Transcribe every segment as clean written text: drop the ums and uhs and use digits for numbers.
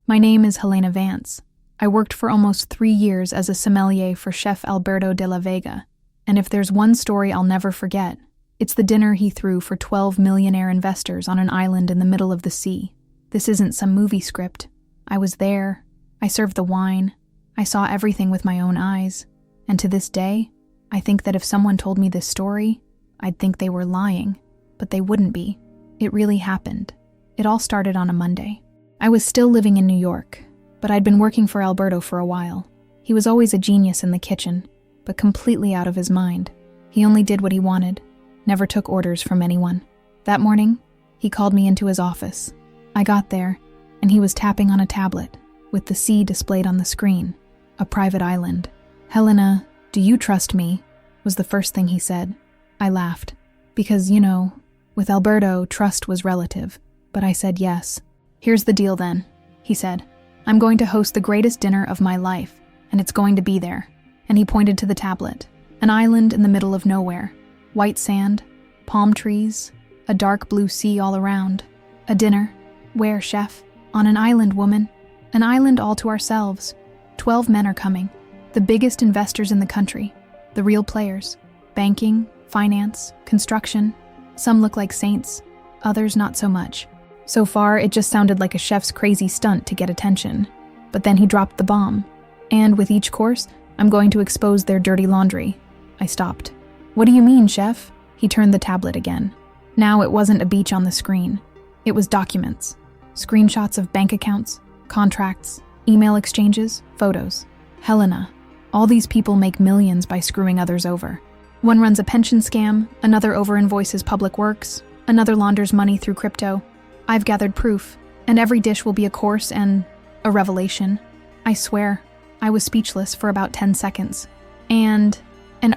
My name is Helena Vance. I worked for almost 3 years as a sommelier for Chef Alberto de la Vega, and if there's one story I'll never forget, it's the dinner he threw for 12 millionaire investors on an island in the middle of the sea. This isn't some movie script. I was there. I served the wine. I saw everything with my own eyes. And to this day, I think that if someone told me this story, I'd think they were lying, but they wouldn't be. It really happened. It all started on a Monday. I was still living in New York, but I'd been working for Alberto for a while. He was always a genius in the kitchen, but completely out of his mind. He only did what he wanted, never took orders from anyone. That morning, he called me into his office. I got there, and he was tapping on a tablet, with the sea displayed on the screen, a private island. "Helena, do you trust me?" was the first thing he said. I laughed, because, with Alberto, trust was relative, but I said yes. "Here's the deal then," he said. "I'm going to host the greatest dinner of my life, and it's going to be there." And he pointed to the tablet, an island in the middle of nowhere, white sand, palm trees, a dark blue sea all around. A dinner. Where, chef? On an island, woman. An island all to ourselves. 12 men are coming, the biggest investors in the country, the real players. Banking, finance, construction. Some look like saints, others not so much. So far, it just sounded like a chef's crazy stunt to get attention. But then he dropped the bomb. "And with each course, I'm going to expose their dirty laundry." I stopped. "What do you mean, chef?" He turned the tablet again. Now it wasn't a beach on the screen. It was documents. Screenshots of bank accounts, contracts, email exchanges, photos. "Helena, all these people make millions by screwing others over. One runs a pension scam, another over-invoices public works, another launders money through crypto. I've gathered proof, and every dish will be a course and a revelation. I swear, I was speechless for about 10 seconds. And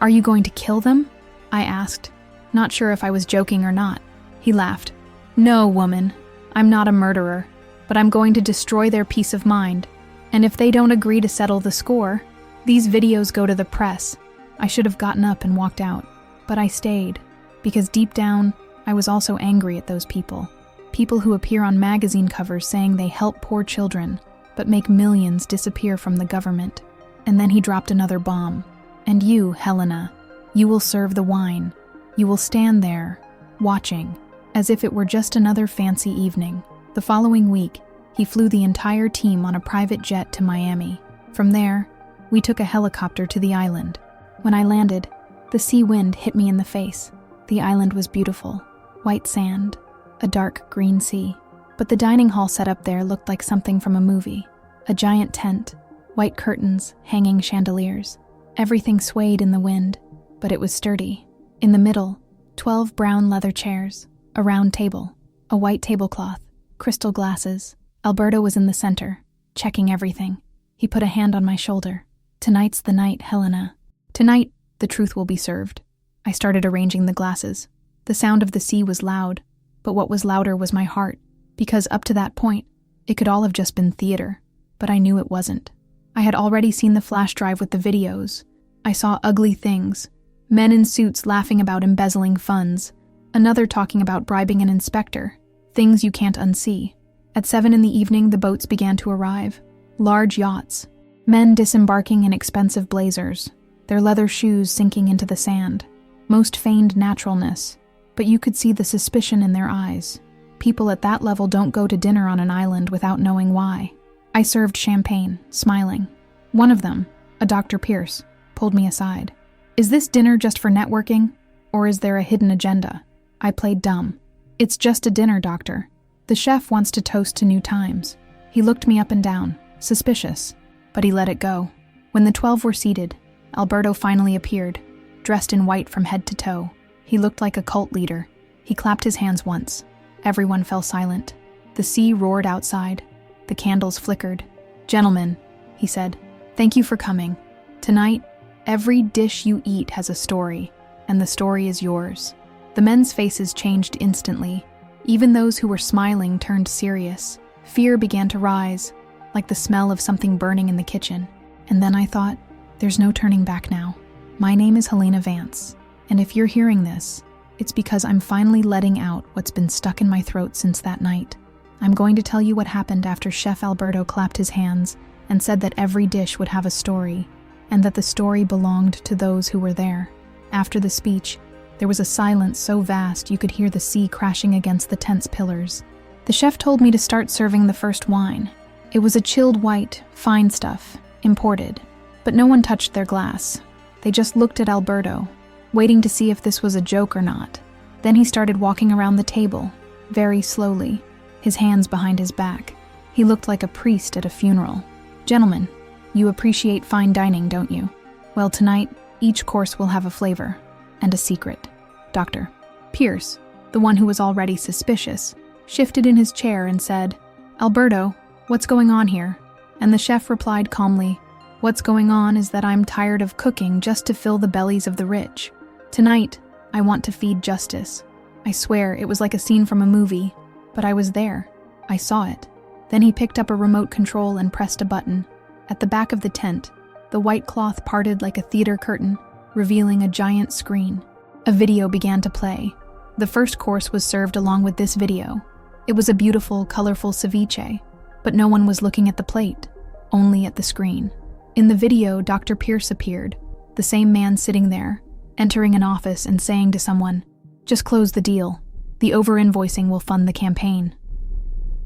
are you going to kill them?" I asked, not sure if I was joking or not. He laughed. "No, woman, I'm not a murderer, but I'm going to destroy their peace of mind. And if they don't agree to settle the score, these videos go to the press." I should have gotten up and walked out, but I stayed, because deep down, I was also angry at those people. People who appear on magazine covers saying they help poor children, but make millions disappear from the government. And then he dropped another bomb. "And you, Helena, you will serve the wine. You will stand there, watching, as if it were just another fancy evening." The following week, he flew the entire team on a private jet to Miami. From there, we took a helicopter to the island. When I landed, the sea wind hit me in the face. The island was beautiful, white sand, a dark green sea. But the dining hall set up there looked like something from a movie. A giant tent, white curtains, hanging chandeliers. Everything swayed in the wind, but it was sturdy. In the middle, 12 brown leather chairs, a round table, a white tablecloth, crystal glasses. Alberto was in the center, checking everything. He put a hand on my shoulder. "Tonight's the night, Helena. Tonight, the truth will be served." I started arranging the glasses. The sound of the sea was loud, but what was louder was my heart, because up to that point, it could all have just been theater, but I knew it wasn't. I had already seen the flash drive with the videos. I saw ugly things, men in suits laughing about embezzling funds, another talking about bribing an inspector, things you can't unsee. At 7 in the evening, the boats began to arrive, large yachts, men disembarking in expensive blazers, their leather shoes sinking into the sand. Most feigned naturalness, but you could see the suspicion in their eyes. People at that level don't go to dinner on an island without knowing why. I served champagne, smiling. One of them, a Dr. Pierce, pulled me aside. "Is this dinner just for networking, or is there a hidden agenda?" I played dumb. "It's just a dinner, doctor. The chef wants to toast to new times." He looked me up and down, suspicious, but he let it go. When the 12 were seated, Alberto finally appeared, dressed in white from head to toe. He looked like a cult leader. He clapped his hands once. Everyone fell silent. The sea roared outside. The candles flickered. "Gentlemen," he said, "thank you for coming. Tonight, every dish you eat has a story, and the story is yours." The men's faces changed instantly. Even those who were smiling turned serious. Fear began to rise, like the smell of something burning in the kitchen. And then I thought, there's no turning back now. My name is Helena Vance, and if you're hearing this, it's because I'm finally letting out what's been stuck in my throat since that night. I'm going to tell you what happened after Chef Alberto clapped his hands and said that every dish would have a story, and that the story belonged to those who were there. After the speech, there was a silence so vast you could hear the sea crashing against the tent's pillars. The chef told me to start serving the first wine. It was a chilled white, fine stuff, imported. But no one touched their glass. They just looked at Alberto, waiting to see if this was a joke or not. Then he started walking around the table, very slowly, his hands behind his back. He looked like a priest at a funeral. Gentlemen, you appreciate fine dining, don't you? Well, tonight, each course will have a flavor and a secret. Dr. Pierce, the one who was already suspicious, shifted in his chair and said, Alberto, what's going on here? And the chef replied calmly, what's going on is that I'm tired of cooking just to fill the bellies of the rich. Tonight, I want to feed justice. I swear it was like a scene from a movie, but I was there. I saw it. Then he picked up a remote control and pressed a button. At the back of the tent, the white cloth parted like a theater curtain, revealing a giant screen. A video began to play. The first course was served along with this video. It was a beautiful, colorful ceviche, but no one was looking at the plate, only at the screen. In the video, Dr. Pierce appeared, the same man sitting there, entering an office and saying to someone, just close the deal. The over-invoicing will fund the campaign.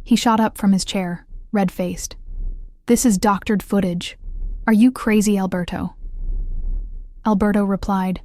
He shot up from his chair, red-faced. This is doctored footage. Are you crazy, Alberto? Alberto replied,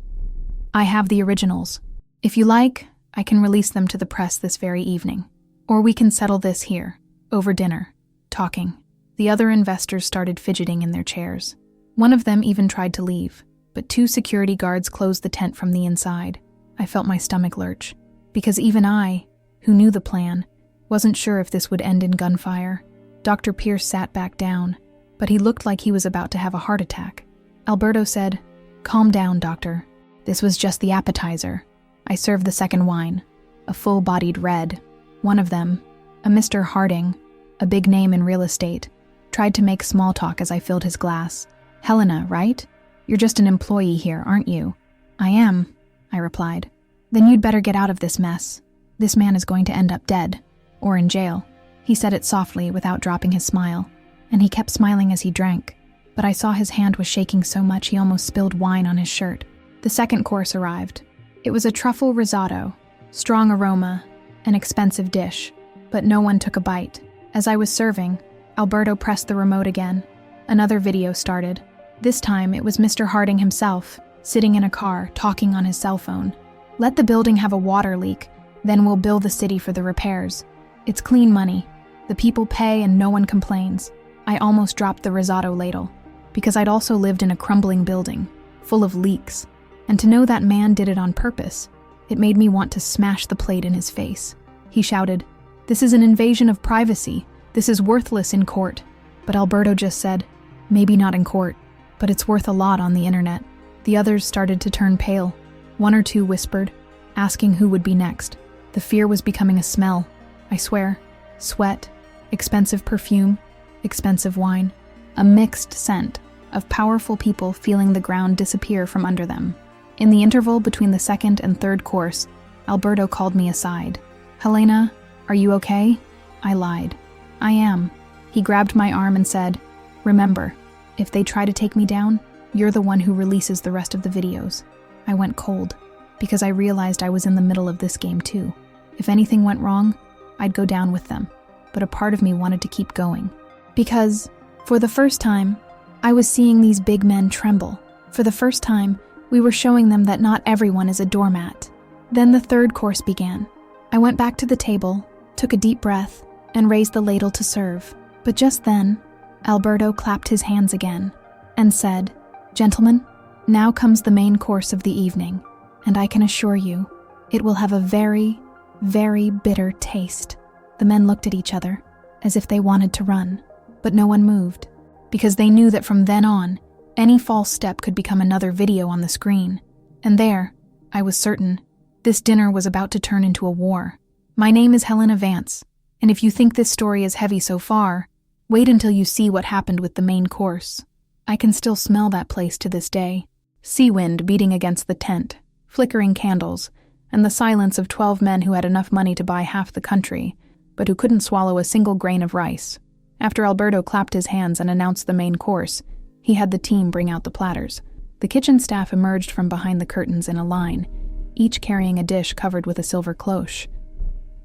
I have the originals. If you like, I can release them to the press this very evening. Or we can settle this here, over dinner, talking. The other investors started fidgeting in their chairs. One of them even tried to leave, but 2 security guards closed the tent from the inside. I felt my stomach lurch, because even I, who knew the plan, wasn't sure if this would end in gunfire. Dr. Pierce sat back down, but he looked like he was about to have a heart attack. Alberto said, calm down, doctor. This was just the appetizer. I served the second wine, a full-bodied red. One of them, a Mr. Harding, a big name in real estate, tried to make small talk as I filled his glass. Helena, right? You're just an employee here, aren't you? I am, I replied. Then you'd better get out of this mess. This man is going to end up dead, or in jail. He said it softly without dropping his smile, and he kept smiling as he drank, but I saw his hand was shaking so much he almost spilled wine on his shirt. The second course arrived. It was a truffle risotto, strong aroma, an expensive dish, but no one took a bite. As I was serving, Alberto pressed the remote again. Another video started. This time it was Mr. Harding himself, sitting in a car, talking on his cell phone. Let the building have a water leak, then we'll bill the city for the repairs. It's clean money. The people pay and no one complains. I almost dropped the risotto ladle, because I'd also lived in a crumbling building, full of leaks. And to know that man did it on purpose, it made me want to smash the plate in his face. He shouted, "This is an invasion of privacy. This is worthless in court." But Alberto just said, "Maybe not in court, but it's worth a lot on the internet." The others started to turn pale. One or two whispered, asking who would be next. The fear was becoming a smell. I swear, sweat, expensive perfume, expensive wine, a mixed scent of powerful people feeling the ground disappear from under them. In the interval between the second and third course, Alberto called me aside. "Helena, are you okay?" I lied. "I am." He grabbed my arm and said, "Remember, if they try to take me down, you're the one who releases the rest of the videos." I went cold, because I realized I was in the middle of this game too. If anything went wrong, I'd go down with them, but a part of me wanted to keep going. Because, for the first time, I was seeing these big men tremble. For the first time, we were showing them that not everyone is a doormat. Then the third course began. I went back to the table, took a deep breath, and raised the ladle to serve. But just then, Alberto clapped his hands again and said, "Gentlemen, now comes the main course of the evening, and I can assure you, it will have a very, very bitter taste." The men looked at each other, as if they wanted to run, but no one moved, because they knew that from then on, any false step could become another video on the screen. And there, I was certain, this dinner was about to turn into a war. My name is Helena Vance, and if you think this story is heavy so far, wait until you see what happened with the main course. I can still smell that place to this day. Sea wind beating against the tent, flickering candles, and the silence of 12 men who had enough money to buy half the country, but who couldn't swallow a single grain of rice. After Alberto clapped his hands and announced the main course, he had the team bring out the platters. The kitchen staff emerged from behind the curtains in a line, each carrying a dish covered with a silver cloche.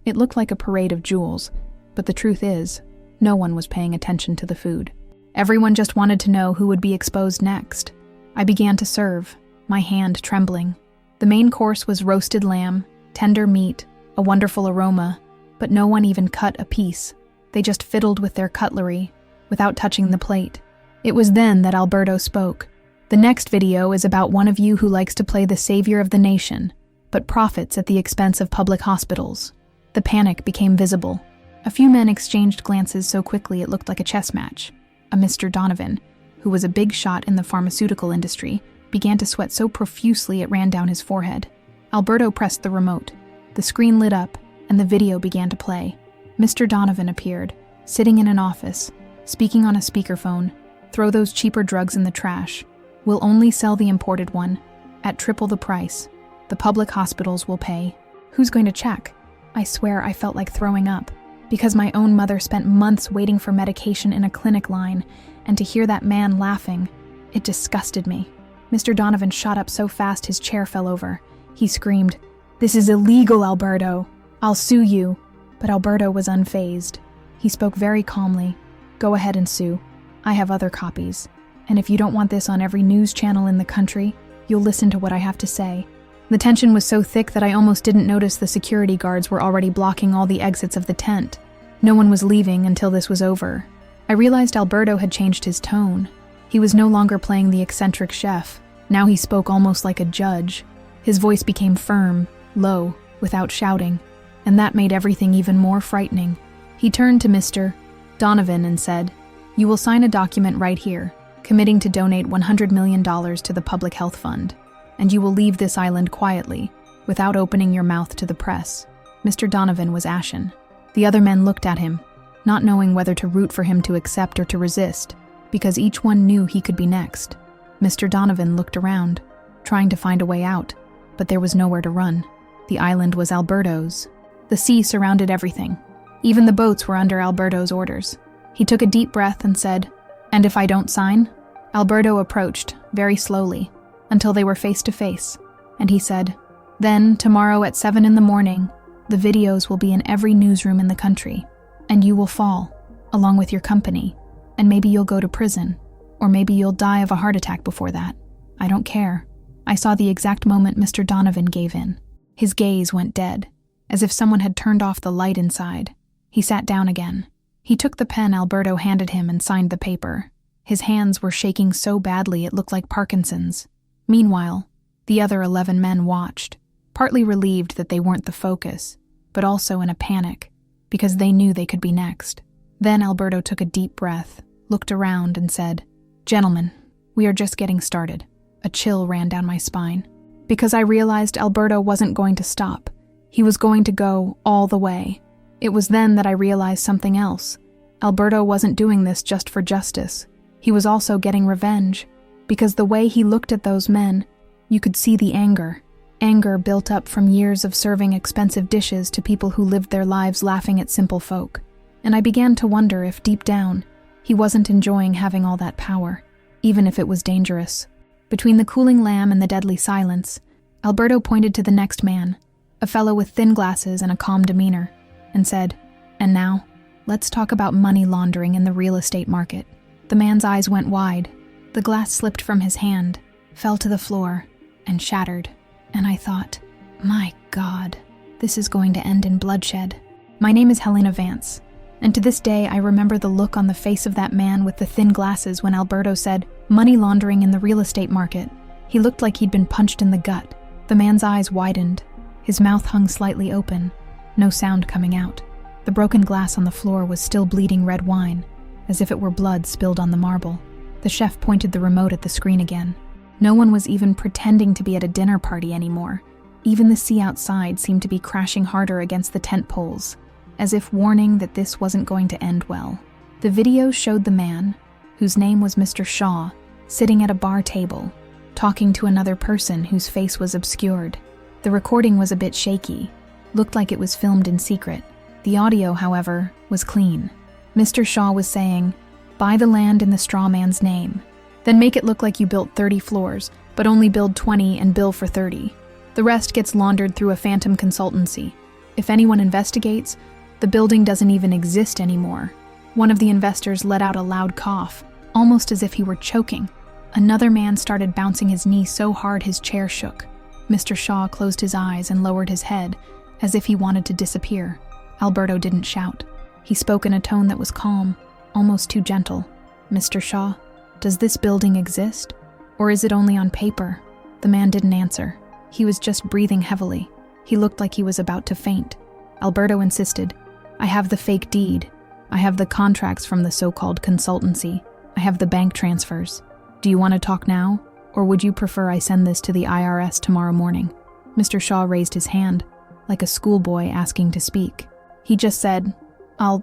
It looked like a parade of jewels, but the truth is, no one was paying attention to the food. Everyone just wanted to know who would be exposed next. I began to serve, my hand trembling. The main course was roasted lamb, tender meat, a wonderful aroma, but no one even cut a piece. They just fiddled with their cutlery, without touching the plate. It was then that Alberto spoke. The next video is about one of you who likes to play the savior of the nation, but profits at the expense of public hospitals. The panic became visible. A few men exchanged glances so quickly it looked like a chess match. A Mr. Donovan, who was a big shot in the pharmaceutical industry, began to sweat so profusely it ran down his forehead. Alberto pressed the remote. The screen lit up, and the video began to play. Mr. Donovan appeared, sitting in an office, speaking on a speakerphone. "Throw those cheaper drugs in the trash. We'll only sell the imported one, at triple the price. The public hospitals will pay. Who's going to check?" I swear I felt like throwing up, because my own mother spent months waiting for medication in a clinic line, and to hear that man laughing, it disgusted me. Mr. Donovan shot up so fast his chair fell over. He screamed, "This is illegal, Alberto. I'll sue you." But Alberto was unfazed. He spoke very calmly. "Go ahead and sue. I have other copies. And if you don't want this on every news channel in the country, you'll listen to what I have to say." The tension was so thick that I almost didn't notice the security guards were already blocking all the exits of the tent. No one was leaving until this was over. I realized Alberto had changed his tone. He was no longer playing the eccentric chef. Now he spoke almost like a judge. His voice became firm, low, without shouting, and that made everything even more frightening. He turned to Mr. Donovan and said, "You will sign a document right here, committing to donate $100 million to the Public Health Fund, and you will leave this island quietly, without opening your mouth to the press." Mr. Donovan was ashen. The other men looked at him, not knowing whether to root for him to accept or to resist, because each one knew he could be next. Mr. Donovan looked around, trying to find a way out, but there was nowhere to run. The island was Alberto's. The sea surrounded everything. Even the boats were under Alberto's orders. He took a deep breath and said, "And if I don't sign?" Alberto approached, very slowly, until they were face to face, and he said, "Then, tomorrow at 7 in the morning, the videos will be in every newsroom in the country, and you will fall, along with your company, and maybe you'll go to prison, or maybe you'll die of a heart attack before that. I don't care." I saw the exact moment Mr. Donovan gave in. His gaze went dead, as if someone had turned off the light inside. He sat down again. He took the pen Alberto handed him and signed the paper. His hands were shaking so badly it looked like Parkinson's. Meanwhile, the other 11 men watched, partly relieved that they weren't the focus, but also in a panic, because they knew they could be next. Then Alberto took a deep breath, looked around and said, "Gentlemen, we are just getting started." A chill ran down my spine, because I realized Alberto wasn't going to stop. He was going to go all the way. It was then that I realized something else. Alberto wasn't doing this just for justice. He was also getting revenge, because the way he looked at those men, you could see the anger. Anger built up from years of serving expensive dishes to people who lived their lives laughing at simple folk. And I began to wonder if deep down, he wasn't enjoying having all that power, even if it was dangerous. Between the cooling lamb and the deadly silence, Alberto pointed to the next man, a fellow with thin glasses and a calm demeanor, and said, "And now, let's talk about money laundering in the real estate market." The man's eyes went wide. The glass slipped from his hand, fell to the floor, and shattered. And I thought, my God, this is going to end in bloodshed. My name is Helena Vance, and to this day I remember the look on the face of that man with the thin glasses when Alberto said, "Money laundering in the real estate market." He looked like he'd been punched in the gut. The man's eyes widened. His mouth hung slightly open, no sound coming out. The broken glass on the floor was still bleeding red wine, as if it were blood spilled on the marble. The chef pointed the remote at the screen again. No one was even pretending to be at a dinner party anymore. Even the sea outside seemed to be crashing harder against the tent poles, as if warning that this wasn't going to end well. The video showed the man, whose name was Mr. Shaw, sitting at a bar table, talking to another person whose face was obscured. The recording was a bit shaky, looked like it was filmed in secret, The audio, however, was clean. Mr. Shaw was saying, "Buy the land in the straw man's name. Then make it look like you built 30 floors, but only build 20 and bill for 30. The rest gets laundered through a phantom consultancy. If anyone investigates, the building doesn't even exist anymore." One of the investors let out a loud cough, almost as if he were choking. Another man started bouncing his knee so hard his chair shook. Mr. Shaw closed his eyes and lowered his head, as if he wanted to disappear. Alberto didn't shout. He spoke in a tone that was calm, almost too gentle. "Mr. Shaw, does this building exist? Or is it only on paper?" The man didn't answer. He was just breathing heavily. He looked like he was about to faint. Alberto insisted, "I have the fake deed. I have the contracts from the so-called consultancy. I have the bank transfers. Do you want to talk now? Or would you prefer I send this to the IRS tomorrow morning?" Mr. Shaw raised his hand, like a schoolboy asking to speak. He just said, I'll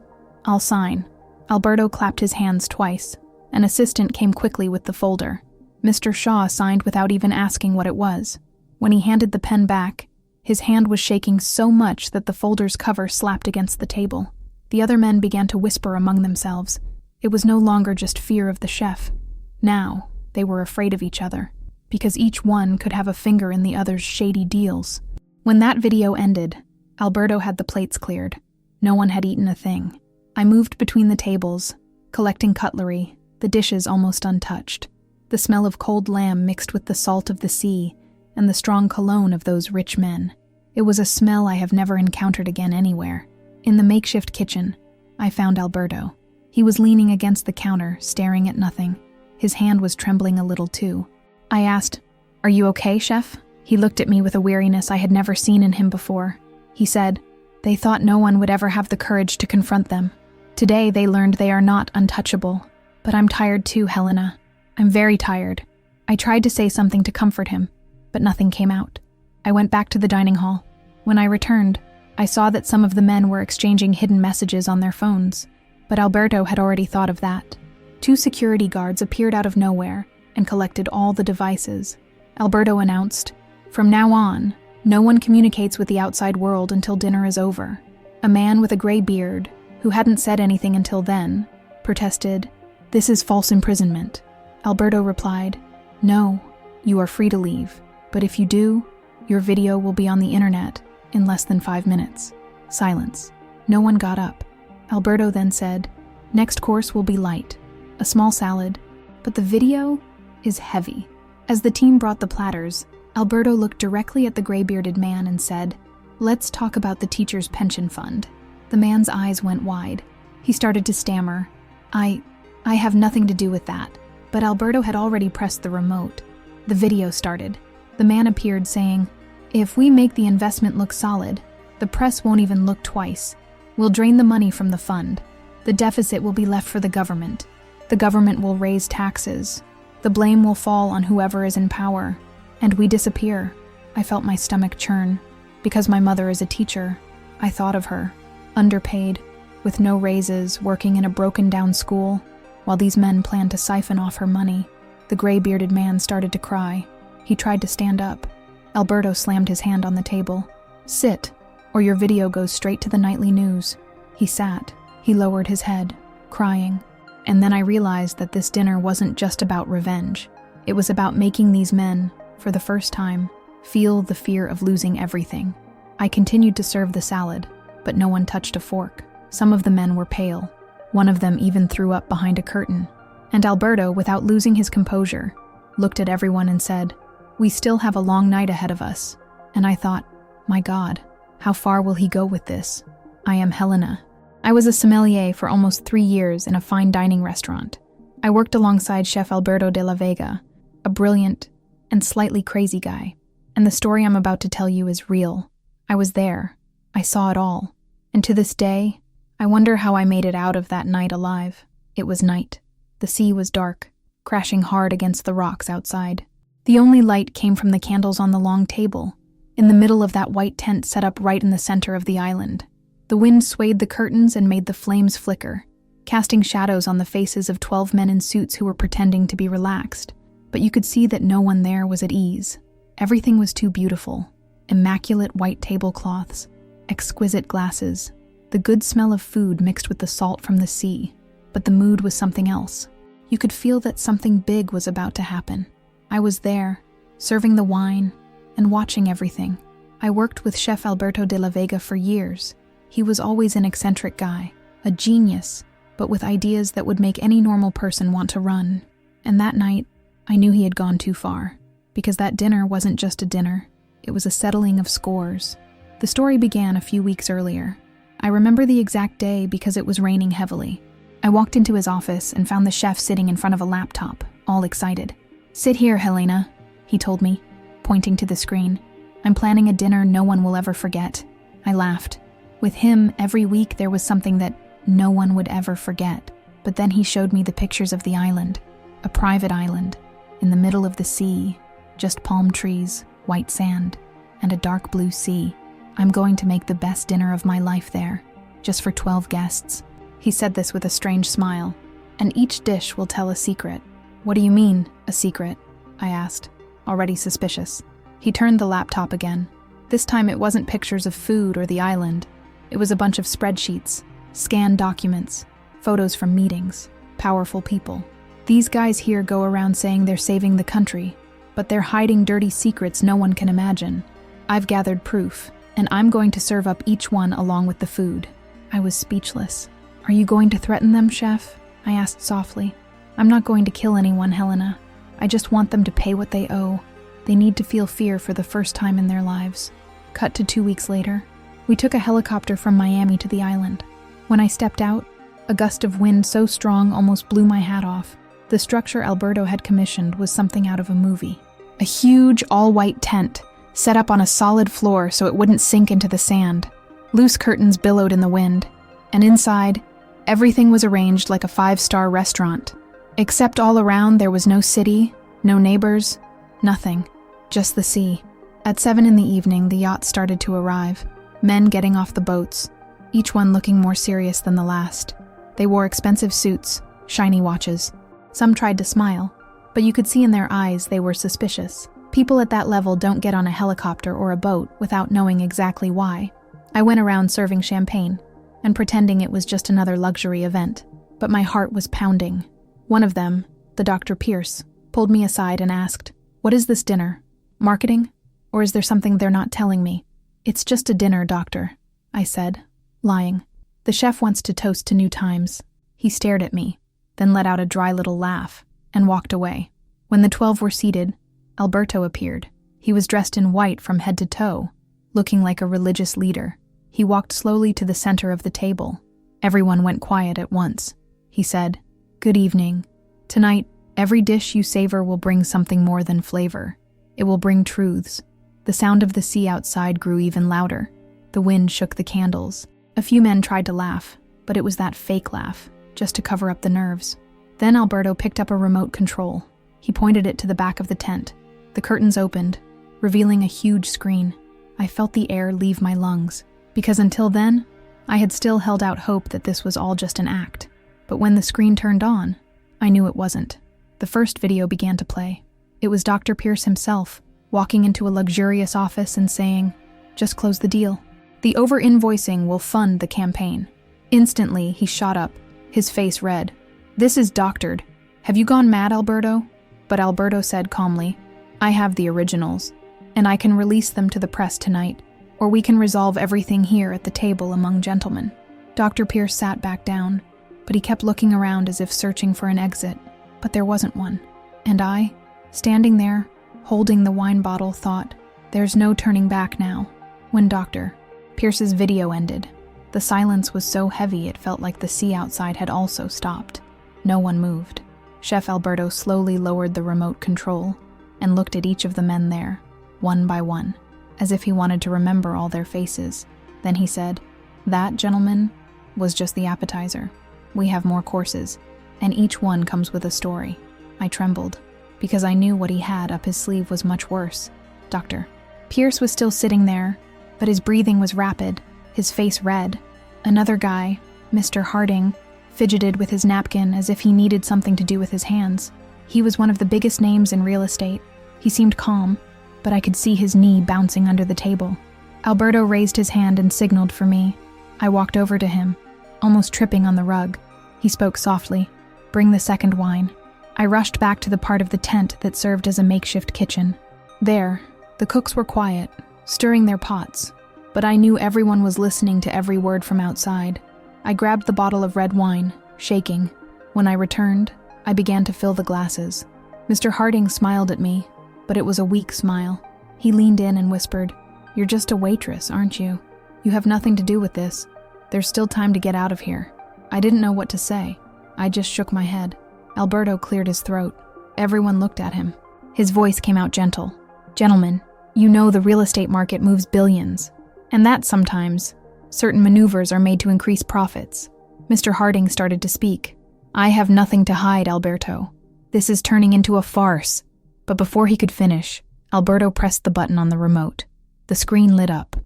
sign." Alberto clapped his hands twice. An assistant came quickly with the folder. Mr. Shaw signed without even asking what it was. When he handed the pen back, his hand was shaking so much that the folder's cover slapped against the table. The other men began to whisper among themselves. It was no longer just fear of the chef. Now, they were afraid of each other, because each one could have a finger in the other's shady deals. When that video ended, Alberto had the plates cleared. No one had eaten a thing. I moved between the tables, collecting cutlery, the dishes almost untouched. The smell of cold lamb mixed with the salt of the sea and the strong cologne of those rich men. It was a smell I have never encountered again anywhere. In the makeshift kitchen, I found Alberto. He was leaning against the counter, staring at nothing. His hand was trembling a little too. I asked, "Are you okay, chef?" He looked at me with a weariness I had never seen in him before. He said, "They thought no one would ever have the courage to confront them. Today they learned they are not untouchable. But I'm tired too, Helena. I'm very tired." I tried to say something to comfort him, but nothing came out. I went back to the dining hall. When I returned, I saw that some of the men were exchanging hidden messages on their phones, but Alberto had already thought of that. 2 security guards appeared out of nowhere and collected all the devices. Alberto announced, "From now on, no one communicates with the outside world until dinner is over." A man with a gray beard, who hadn't said anything until then, protested, "This is false imprisonment." Alberto replied, "No, you are free to leave, but if you do, your video will be on the internet in less than 5 minutes." Silence. No one got up. Alberto then said, "Next course will be light, a small salad, but the video is heavy." As the team brought the platters, Alberto looked directly at the gray-bearded man and said, "Let's talk about the teacher's pension fund." The man's eyes went wide. He started to stammer, I have nothing to do with that." But Alberto had already pressed the remote. The video started. The man appeared saying, "If we make the investment look solid, the press won't even look twice. We'll drain the money from the fund. The deficit will be left for the government. The government will raise taxes. The blame will fall on whoever is in power. And we disappear." I felt my stomach churn. Because my mother is a teacher, I thought of her, underpaid, with no raises, working in a broken-down school, while these men planned to siphon off her money. The gray-bearded man started to cry. He tried to stand up. Alberto slammed his hand on the table. "Sit, or your video goes straight to the nightly news." He sat. He lowered his head, crying. And then I realized that this dinner wasn't just about revenge. It was about making these men, for the first time, feel the fear of losing everything. I continued to serve the salad, but no one touched a fork. Some of the men were pale. One of them even threw up behind a curtain. And Alberto, without losing his composure, looked at everyone and said, "We still have a long night ahead of us." And I thought, my God, how far will he go with this? I am Helena. I was a sommelier for almost 3 years in a fine dining restaurant. I worked alongside Chef Alberto de la Vega, a brilliant and slightly crazy guy. And the story I'm about to tell you is real. I was there. I saw it all. And to this day, I wonder how I made it out of that night alive. It was night. The sea was dark, crashing hard against the rocks outside. The only light came from the candles on the long table, in the middle of that white tent set up right in the center of the island. The wind swayed the curtains and made the flames flicker, casting shadows on the faces of 12 men in suits who were pretending to be relaxed. But you could see that no one there was at ease. Everything was too beautiful. Immaculate white tablecloths, exquisite glasses, The good smell of food mixed with the salt from the sea. But the mood was something else. You could feel that something big was about to happen. I was there, serving the wine, and watching everything. I worked with Chef Alberto de la Vega for years. He was always an eccentric guy, a genius, but with ideas that would make any normal person want to run. And that night, I knew he had gone too far, because that dinner wasn't just a dinner. It was a settling of scores. The story began a few weeks earlier. I remember the exact day because it was raining heavily. I walked into his office and found the chef sitting in front of a laptop, all excited. "Sit here, Helena," he told me, pointing to the screen. "I'm planning a dinner no one will ever forget." I laughed. With him, every week there was something that no one would ever forget. But then he showed me the pictures of the island, a private island, in the middle of the sea, just palm trees, white sand, and a dark blue sea. "I'm going to make the best dinner of my life there, just for 12 guests. He said this with a strange smile. "And each dish will tell a secret." "What do you mean, a secret?" I asked, already suspicious. He turned the laptop again. This time it wasn't pictures of food or the island. It was a bunch of spreadsheets, scanned documents, photos from meetings, powerful people. "These guys here go around saying they're saving the country, but they're hiding dirty secrets no one can imagine. I've gathered proof, and I'm going to serve up each one along with the food." I was speechless. "Are you going to threaten them, Chef?" I asked softly. "I'm not going to kill anyone, Helena. I just want them to pay what they owe. They need to feel fear for the first time in their lives." Cut to 2 weeks later. We took a helicopter from Miami to the island. When I stepped out, a gust of wind so strong almost blew my hat off. The structure Alberto had commissioned was something out of a movie. A huge, all-white tent, set up on a solid floor so it wouldn't sink into the sand. Loose curtains billowed in the wind, and inside, everything was arranged like a 5-star restaurant. Except all around there was no city, no neighbors, nothing, just the sea. At 7 in the evening, the yachts started to arrive, men getting off the boats, each one looking more serious than the last. They wore expensive suits, shiny watches. Some tried to smile, but you could see in their eyes they were suspicious. People at that level don't get on a helicopter or a boat without knowing exactly why. I went around serving champagne and pretending it was just another luxury event, but my heart was pounding. One of them, the Dr. Pierce, pulled me aside and asked, "What is this dinner? Marketing? Or is there something they're not telling me?" "It's just a dinner, doctor," I said, lying. "The chef wants to toast to new times." He stared at me, then let out a dry little laugh, and walked away. When the 12 were seated, Alberto appeared. He was dressed in white from head to toe, looking like a religious leader. He walked slowly to the center of the table. Everyone went quiet at once. He said, "Good evening. Tonight, every dish you savor will bring something more than flavor. It will bring truths." The sound of the sea outside grew even louder. The wind shook the candles. A few men tried to laugh, but it was that fake laugh, just to cover up the nerves. Then Alberto picked up a remote control. He pointed it to the back of the tent. The curtains opened, revealing a huge screen. I felt the air leave my lungs, because until then, I had still held out hope that this was all just an act. But when the screen turned on, I knew it wasn't. The first video began to play. It was Dr. Pierce himself, walking into a luxurious office and saying, "Just close the deal. The over-invoicing will fund the campaign." Instantly, he shot up, his face red. "This is doctored. Have you gone mad, Alberto?" But Alberto said calmly, "I have the originals, and I can release them to the press tonight, or we can resolve everything here at the table among gentlemen." Dr. Pierce sat back down, but he kept looking around as if searching for an exit, but there wasn't one. And I, standing there, holding the wine bottle, thought, there's no turning back now. When Dr. Pierce's video ended, the silence was so heavy it felt like the sea outside had also stopped. No one moved. Chef Alberto slowly lowered the remote control and looked at each of the men there, one by one, as if he wanted to remember all their faces. Then he said, "That, gentlemen, was just the appetizer. We have more courses, and each one comes with a story." I trembled, because I knew what he had up his sleeve was much worse. Dr. Pierce was still sitting there, but his breathing was rapid, his face red. Another guy, Mr. Harding, fidgeted with his napkin as if he needed something to do with his hands. He was one of the biggest names in real estate. He seemed calm, but I could see his knee bouncing under the table. Alberto raised his hand and signaled for me. I walked over to him, almost tripping on the rug. He spoke softly. "Bring the second wine." I rushed back to the part of the tent that served as a makeshift kitchen. There, the cooks were quiet, stirring their pots, but I knew everyone was listening to every word from outside. I grabbed the bottle of red wine, shaking. When I returned, I began to fill the glasses. Mr. Harding smiled at me, but it was a weak smile. He leaned in and whispered, "You're just a waitress, aren't you? You have nothing to do with this. There's still time to get out of here." I didn't know what to say. I just shook my head. Alberto cleared his throat. Everyone looked at him. His voice came out gentle. "Gentlemen, you know the real estate market moves billions, and that sometimes certain maneuvers are made to increase profits." Mr. Harding started to speak. "I have nothing to hide, Alberto. This is turning into a farce." But before he could finish, Alberto pressed the button on the remote. The screen lit up.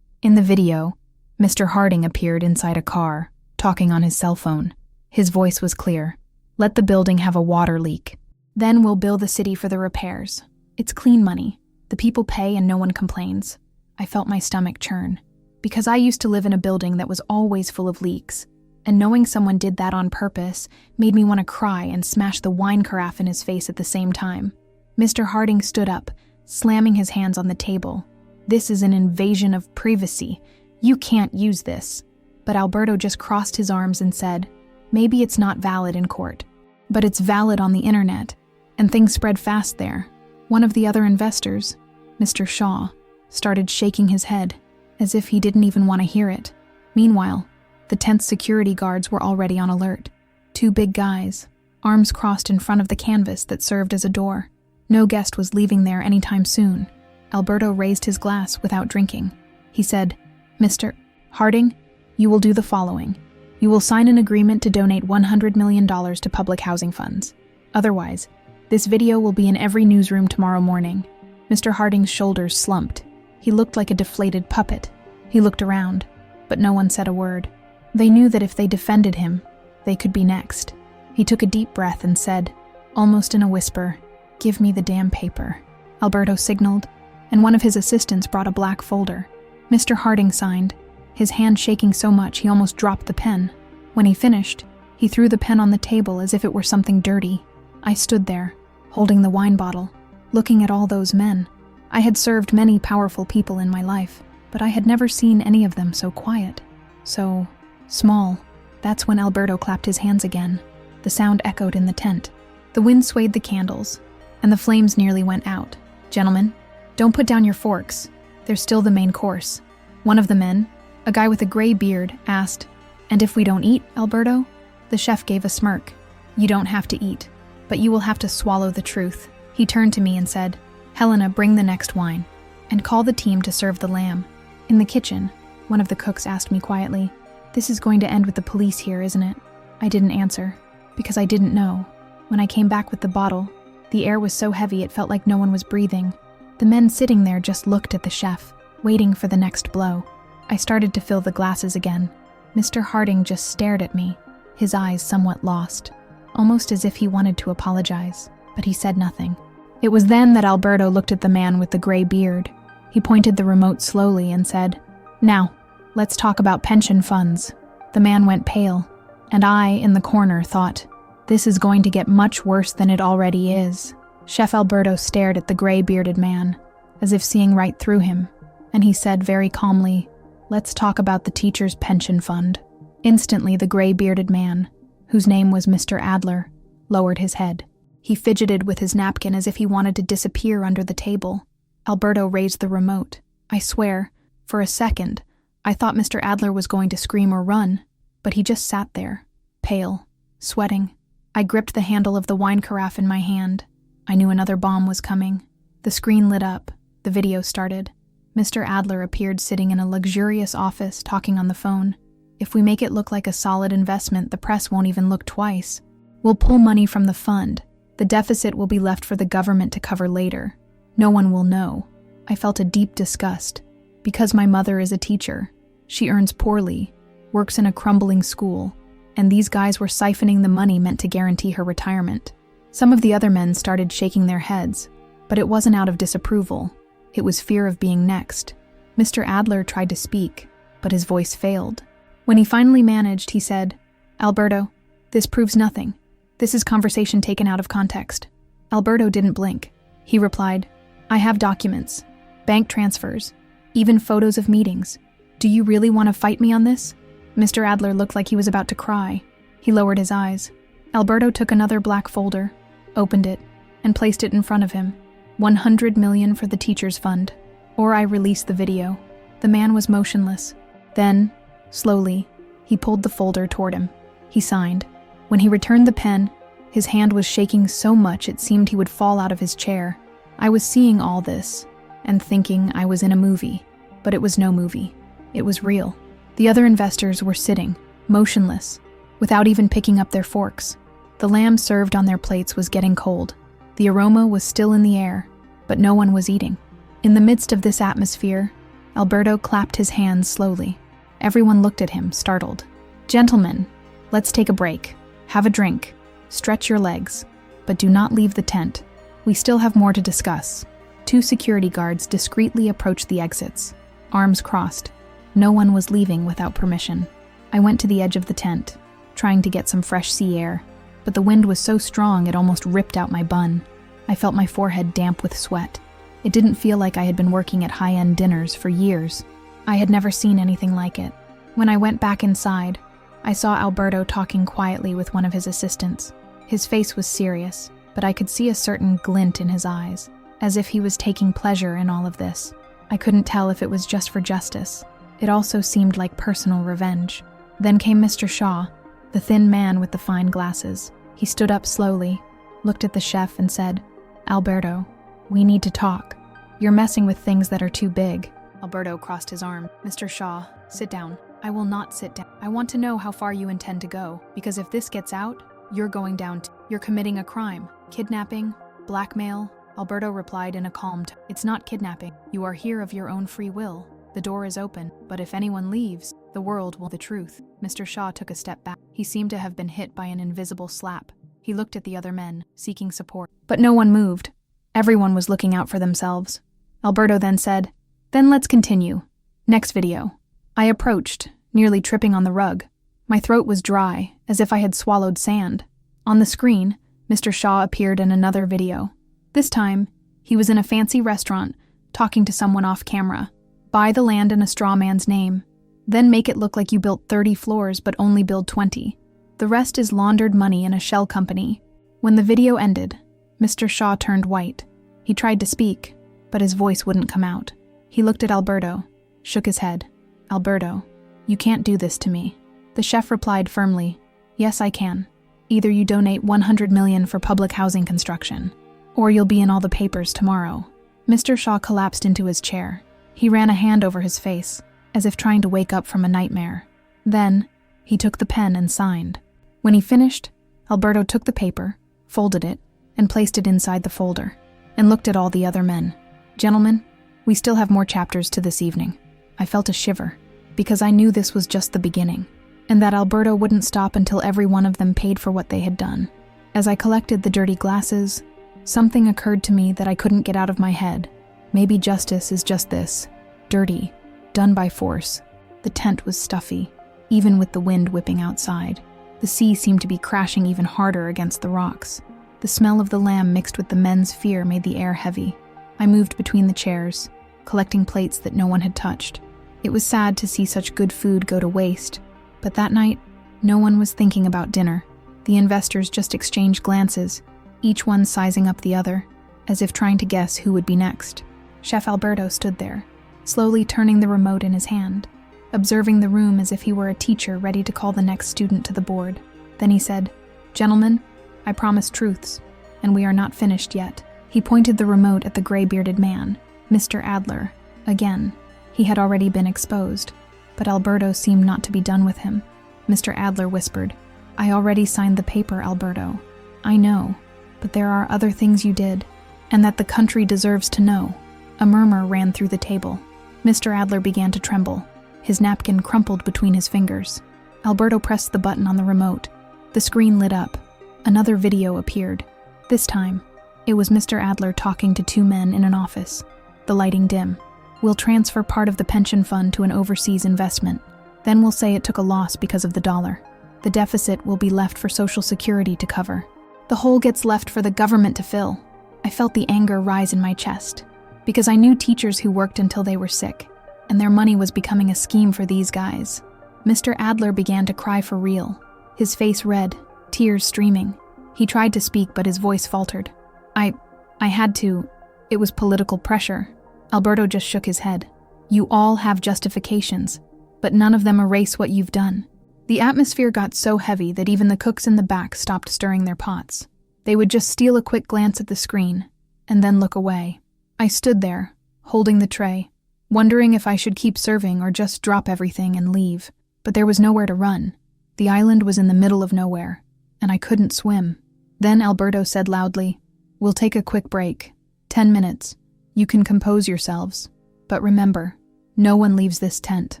In the video, Mr. Harding appeared inside a car, talking on his cell phone. His voice was clear. "Let the building have a water leak. Then we'll bill the city for the repairs. It's clean money. The people pay and no one complains." I felt my stomach churn, because I used to live in a building that was always full of leaks, and knowing someone did that on purpose made me want to cry and smash the wine carafe in his face at the same time. Mr. Harding stood up, slamming his hands on the table. "This is an invasion of privacy. You can't use this." But Alberto just crossed his arms and said, "Maybe it's not valid in court, but it's valid on the internet," and things spread fast there. One of the other investors, Mr. Shaw, started shaking his head, as if he didn't even want to hear it. Meanwhile, the tent's security guards were already on alert. 2 big guys, arms crossed in front of the canvas that served as a door. No guest was leaving there anytime soon. Alberto raised his glass without drinking. He said, "Mr. Harding, you will do the following. You will sign an agreement to donate $100 million to public housing funds. Otherwise, this video will be in every newsroom tomorrow morning." Mr. Harding's shoulders slumped. He looked like a deflated puppet. He looked around, but no one said a word. They knew that if they defended him, they could be next. He took a deep breath and said, almost in a whisper, "Give me the damn paper." Alberto signaled, and one of his assistants brought a black folder. Mr. Harding signed, his hand shaking so much he almost dropped the pen. When he finished, he threw the pen on the table as if it were something dirty. I stood there, holding the wine bottle, looking at all those men. I had served many powerful people in my life, but I had never seen any of them so quiet, so small. That's when Alberto clapped his hands again. The sound echoed in the tent. The wind swayed the candles, and the flames nearly went out. "Gentlemen, don't put down your forks. There's still the main course." One of the men, a guy with a gray beard, asked, "And if we don't eat, Alberto?" The chef gave a smirk. "You don't have to eat, but you will have to swallow the truth." He turned to me and said, "Helena, bring the next wine, and call the team to serve the lamb." In the kitchen, one of the cooks asked me quietly, "This is going to end with the police here, isn't it?" I didn't answer, because I didn't know. When I came back with the bottle, the air was so heavy it felt like no one was breathing. The men sitting there just looked at the chef, waiting for the next blow. I started to fill the glasses again. Mr. Harding just stared at me, his eyes somewhat lost, almost as if he wanted to apologize, but he said nothing. It was then that Alberto looked at the man with the gray beard. He pointed the remote slowly and said, "Now, let's talk about pension funds." The man went pale, and I, in the corner, thought, this is going to get much worse than it already is. Chef Alberto stared at the gray-bearded man, as if seeing right through him, and he said very calmly, "Let's talk about the teacher's pension fund." Instantly, the gray-bearded man, whose name was Mr. Adler, lowered his head. He fidgeted with his napkin as if he wanted to disappear under the table. Alberto raised the remote. I swear, for a second, I thought Mr. Adler was going to scream or run, but he just sat there, pale, sweating. I gripped the handle of the wine carafe in my hand. I knew another bomb was coming. The screen lit up. The video started. Mr. Adler appeared sitting in a luxurious office talking on the phone. "If we make it look like a solid investment, the press won't even look twice. We'll pull money from the fund. The deficit will be left for the government to cover later. No one will know." I felt a deep disgust. Because my mother is a teacher. She earns poorly, works in a crumbling school, and these guys were siphoning the money meant to guarantee her retirement. Some of the other men started shaking their heads, but it wasn't out of disapproval. It was fear of being next. Mr. Adler tried to speak, but his voice failed. When he finally managed, he said, "Alberto, this proves nothing. This is conversation taken out of context." Alberto didn't blink. He replied, "I have documents, bank transfers, even photos of meetings. Do you really want to fight me on this?" Mr. Adler looked like he was about to cry. He lowered his eyes. Alberto took another black folder, opened it, and placed it in front of him. 100 million for the teacher's fund. Or I release the video. The man was motionless. Then, slowly, he pulled the folder toward him. He signed. When he returned the pen, his hand was shaking so much it seemed he would fall out of his chair. I was seeing all this, and thinking I was in a movie. But it was no movie. It was real. The other investors were sitting, motionless, without even picking up their forks. The lamb served on their plates was getting cold. The aroma was still in the air, but no one was eating. In the midst of this atmosphere, Alberto clapped his hands slowly. Everyone looked at him, startled. "Gentlemen, let's take a break. Have a drink. Stretch your legs. But do not leave the tent. We still have more to discuss." 2 security guards discreetly approached the exits, arms crossed. No one was leaving without permission. I went to the edge of the tent, trying to get some fresh sea air, but the wind was so strong it almost ripped out my bun. I felt my forehead damp with sweat. It didn't feel like I had been working at high-end dinners for years. I had never seen anything like it. When I went back inside, I saw Alberto talking quietly with one of his assistants. His face was serious, but I could see a certain glint in his eyes, as if he was taking pleasure in all of this. I couldn't tell if it was just for justice. It also seemed like personal revenge. Then came Mr. Shaw, the thin man with the fine glasses. He stood up slowly, looked at the chef and said, "Alberto, we need to talk. You're messing with things that are too big." Alberto crossed his arm. "Mr. Shaw, sit down." "I will not sit down. I want to know how far you intend to go, because if this gets out, you're going down. You're committing a crime. Kidnapping, blackmail." Alberto replied in a calm tone. "It's not kidnapping. You are here of your own free will. The door is open, but if anyone leaves, the world will know the truth." Mr. Shaw took a step back. He seemed to have been hit by an invisible slap. He looked at the other men, seeking support. But no one moved. Everyone was looking out for themselves. Alberto then said, "Then let's continue. Next video." I approached, nearly tripping on the rug. My throat was dry, as if I had swallowed sand. On the screen, Mr. Shaw appeared in another video. This time, he was in a fancy restaurant, talking to someone off camera. Buy the land in a straw man's name. Then make it look like you built 30 floors but only build 20. The rest is laundered money in a shell company. When the video ended, Mr. Shaw turned white. He tried to speak, but his voice wouldn't come out. He looked at Alberto, shook his head. "Alberto, you can't do this to me." The chef replied firmly, "Yes, I can. Either you donate 100 million for public housing construction, or you'll be in all the papers tomorrow." Mr. Shaw collapsed into his chair. He ran a hand over his face, as if trying to wake up from a nightmare. Then, he took the pen and signed. When he finished, Alberto took the paper, folded it, and placed it inside the folder, and looked at all the other men. "Gentlemen, we still have more chapters to this evening." I felt a shiver, because I knew this was just the beginning, and that Alberto wouldn't stop until every one of them paid for what they had done. As I collected the dirty glasses, something occurred to me that I couldn't get out of my head. Maybe justice is just this, dirty, done by force. The tent was stuffy, even with the wind whipping outside. The sea seemed to be crashing even harder against the rocks. The smell of the lamb mixed with the men's fear made the air heavy. I moved between the chairs, collecting plates that no one had touched. It was sad to see such good food go to waste, but that night, no one was thinking about dinner. The investors just exchanged glances, each one sizing up the other, as if trying to guess who would be next. Chef Alberto stood there, slowly turning the remote in his hand, observing the room as if he were a teacher ready to call the next student to the board. Then he said, "Gentlemen, I promise truths, and we are not finished yet." He pointed the remote at the gray-bearded man, Mr. Adler. Again, he had already been exposed, but Alberto seemed not to be done with him. Mr. Adler whispered, "I already signed the paper, Alberto. I know, but there are other things you did, and that the country deserves to know." A murmur ran through the table. Mr. Adler began to tremble. His napkin crumpled between his fingers. Alberto pressed the button on the remote. The screen lit up. Another video appeared. This time, it was Mr. Adler talking to 2 men in an office. The lighting dim. "We'll transfer part of the pension fund to an overseas investment. Then we'll say it took a loss because of the dollar. The deficit will be left for Social Security to cover. The hole gets left for the government to fill. I felt the anger rise in my chest, because I knew teachers who worked until they were sick, and their money was becoming a scheme for these guys. Mr. Adler began to cry for real, his face red, tears streaming. He tried to speak, but his voice faltered. I had to. It was political pressure. Alberto just shook his head. You all have justifications, but none of them erase what you've done. The atmosphere got so heavy that even the cooks in the back stopped stirring their pots. They would just steal a quick glance at the screen, and then look away. I stood there, holding the tray, wondering if I should keep serving or just drop everything and leave. But there was nowhere to run. The island was in the middle of nowhere, and I couldn't swim. Then Alberto said loudly, "We'll take a quick break. 10 minutes. You can compose yourselves. But remember, no one leaves this tent."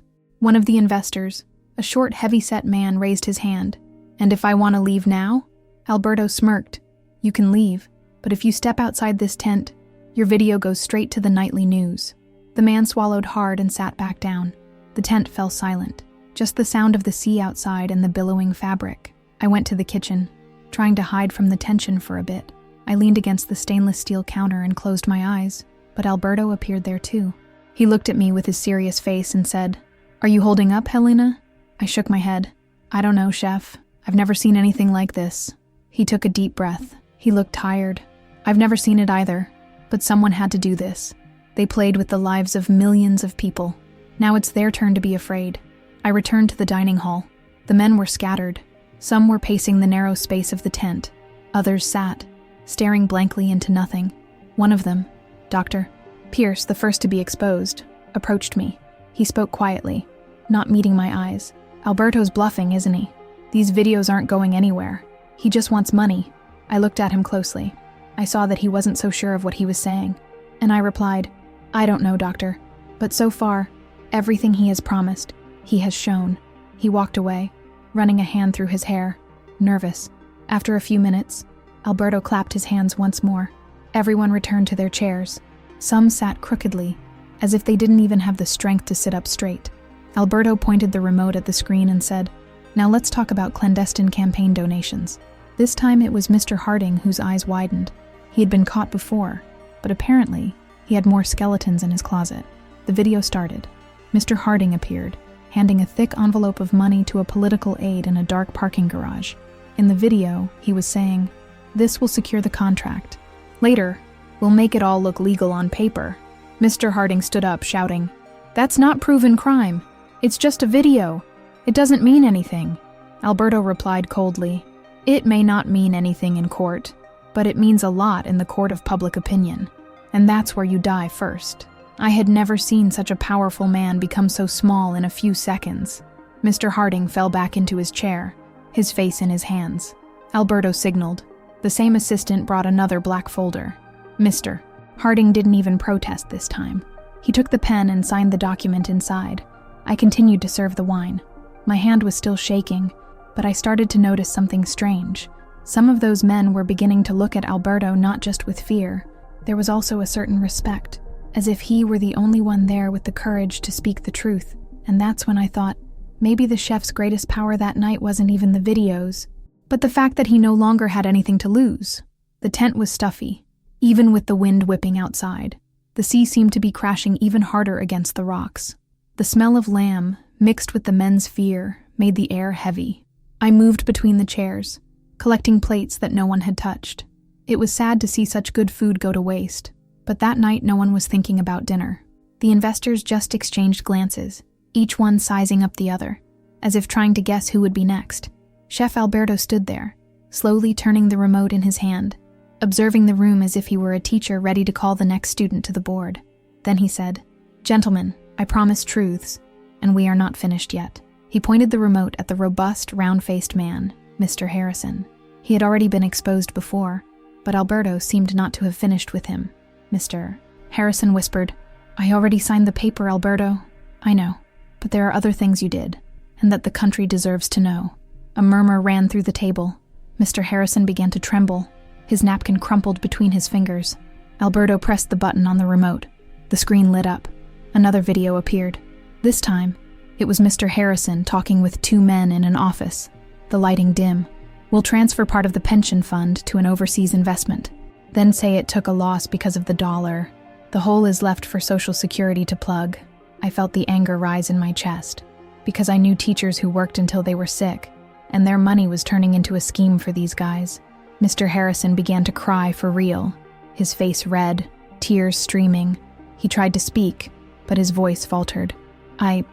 One of the investors, a short, heavy-set man, raised his hand. "And if I want to leave now?" Alberto smirked. "You can leave, but if you step outside this tent, your video goes straight to the nightly news." The man swallowed hard and sat back down. The tent fell silent, just the sound of the sea outside and the billowing fabric. I went to the kitchen, trying to hide from the tension for a bit. I leaned against the stainless steel counter and closed my eyes, but Alberto appeared there too. He looked at me with his serious face and said, "Are you holding up, Helena?" I shook my head. "I don't know, Chef. I've never seen anything like this." He took a deep breath. He looked tired. "I've never seen it either, but someone had to do this. They played with the lives of millions of people. Now it's their turn to be afraid." I returned to the dining hall. The men were scattered. Some were pacing the narrow space of the tent. Others sat, staring blankly into nothing. One of them, Dr. Pierce, the first to be exposed, approached me. He spoke quietly, not meeting my eyes. "Alberto's bluffing, isn't he? These videos aren't going anywhere. He just wants money." I looked at him closely. I saw that he wasn't so sure of what he was saying, and I replied, "I don't know, Doctor, but so far, everything he has promised, he has shown." He walked away, running a hand through his hair, nervous. After a few minutes, Alberto clapped his hands once more. Everyone returned to their chairs. Some sat crookedly, as if they didn't even have the strength to sit up straight. Alberto pointed the remote at the screen and said, "Now let's talk about clandestine campaign donations." This time it was Mr. Harding whose eyes widened. He had been caught before, but apparently he had more skeletons in his closet. The video started. Mr. Harding appeared, handing a thick envelope of money to a political aide in a dark parking garage. In the video, he was saying, "This will secure the contract. Later, we'll make it all look legal on paper." Mr. Harding stood up, shouting, "That's not proven crime. It's just a video. It doesn't mean anything." Alberto replied coldly, "It may not mean anything in court, but it means a lot in the court of public opinion. And that's where you die first." I had never seen such a powerful man become so small in a few seconds. Mr. Harding fell back into his chair, his face in his hands. Alberto signaled. The same assistant brought another black folder. "Mr." Harding didn't even protest this time. He took the pen and signed the document inside. I continued to serve the wine. My hand was still shaking, but I started to notice something strange. Some of those men were beginning to look at Alberto not just with fear. There was also a certain respect, as if he were the only one there with the courage to speak the truth. And that's when I thought, maybe the chef's greatest power that night wasn't even the videos, but the fact that he no longer had anything to lose. The tent was stuffy, even with the wind whipping outside. The sea seemed to be crashing even harder against the rocks. The smell of lamb, mixed with the men's fear, made the air heavy. I moved between the chairs, collecting plates that no one had touched. It was sad to see such good food go to waste, but that night no one was thinking about dinner. The investors just exchanged glances, each one sizing up the other, as if trying to guess who would be next. Chef Alberto stood there, slowly turning the remote in his hand, observing the room as if he were a teacher ready to call the next student to the board. Then he said, "Gentlemen, I promise truths, and we are not finished yet." He pointed the remote at the robust, round-faced man, Mr. Harrison. He had already been exposed before, but Alberto seemed not to have finished with him. Mr. Harrison whispered, "I already signed the paper, Alberto." "I know, but there are other things you did, and that the country deserves to know." A murmur ran through the table. Mr. Harrison began to tremble. His napkin crumpled between his fingers. Alberto pressed the button on the remote. The screen lit up. Another video appeared. This time, It was Mr. Harrison talking with two men in an office, the lighting dim. "We'll transfer part of the pension fund to an overseas investment. Then say it took a loss because of the dollar. The hole is left for Social Security to plug." I felt the anger rise in my chest, because I knew teachers who worked until they were sick, and their money was turning into a scheme for these guys. Mr. Harrison began to cry for real, his face red, tears streaming. He tried to speak, but his voice faltered. I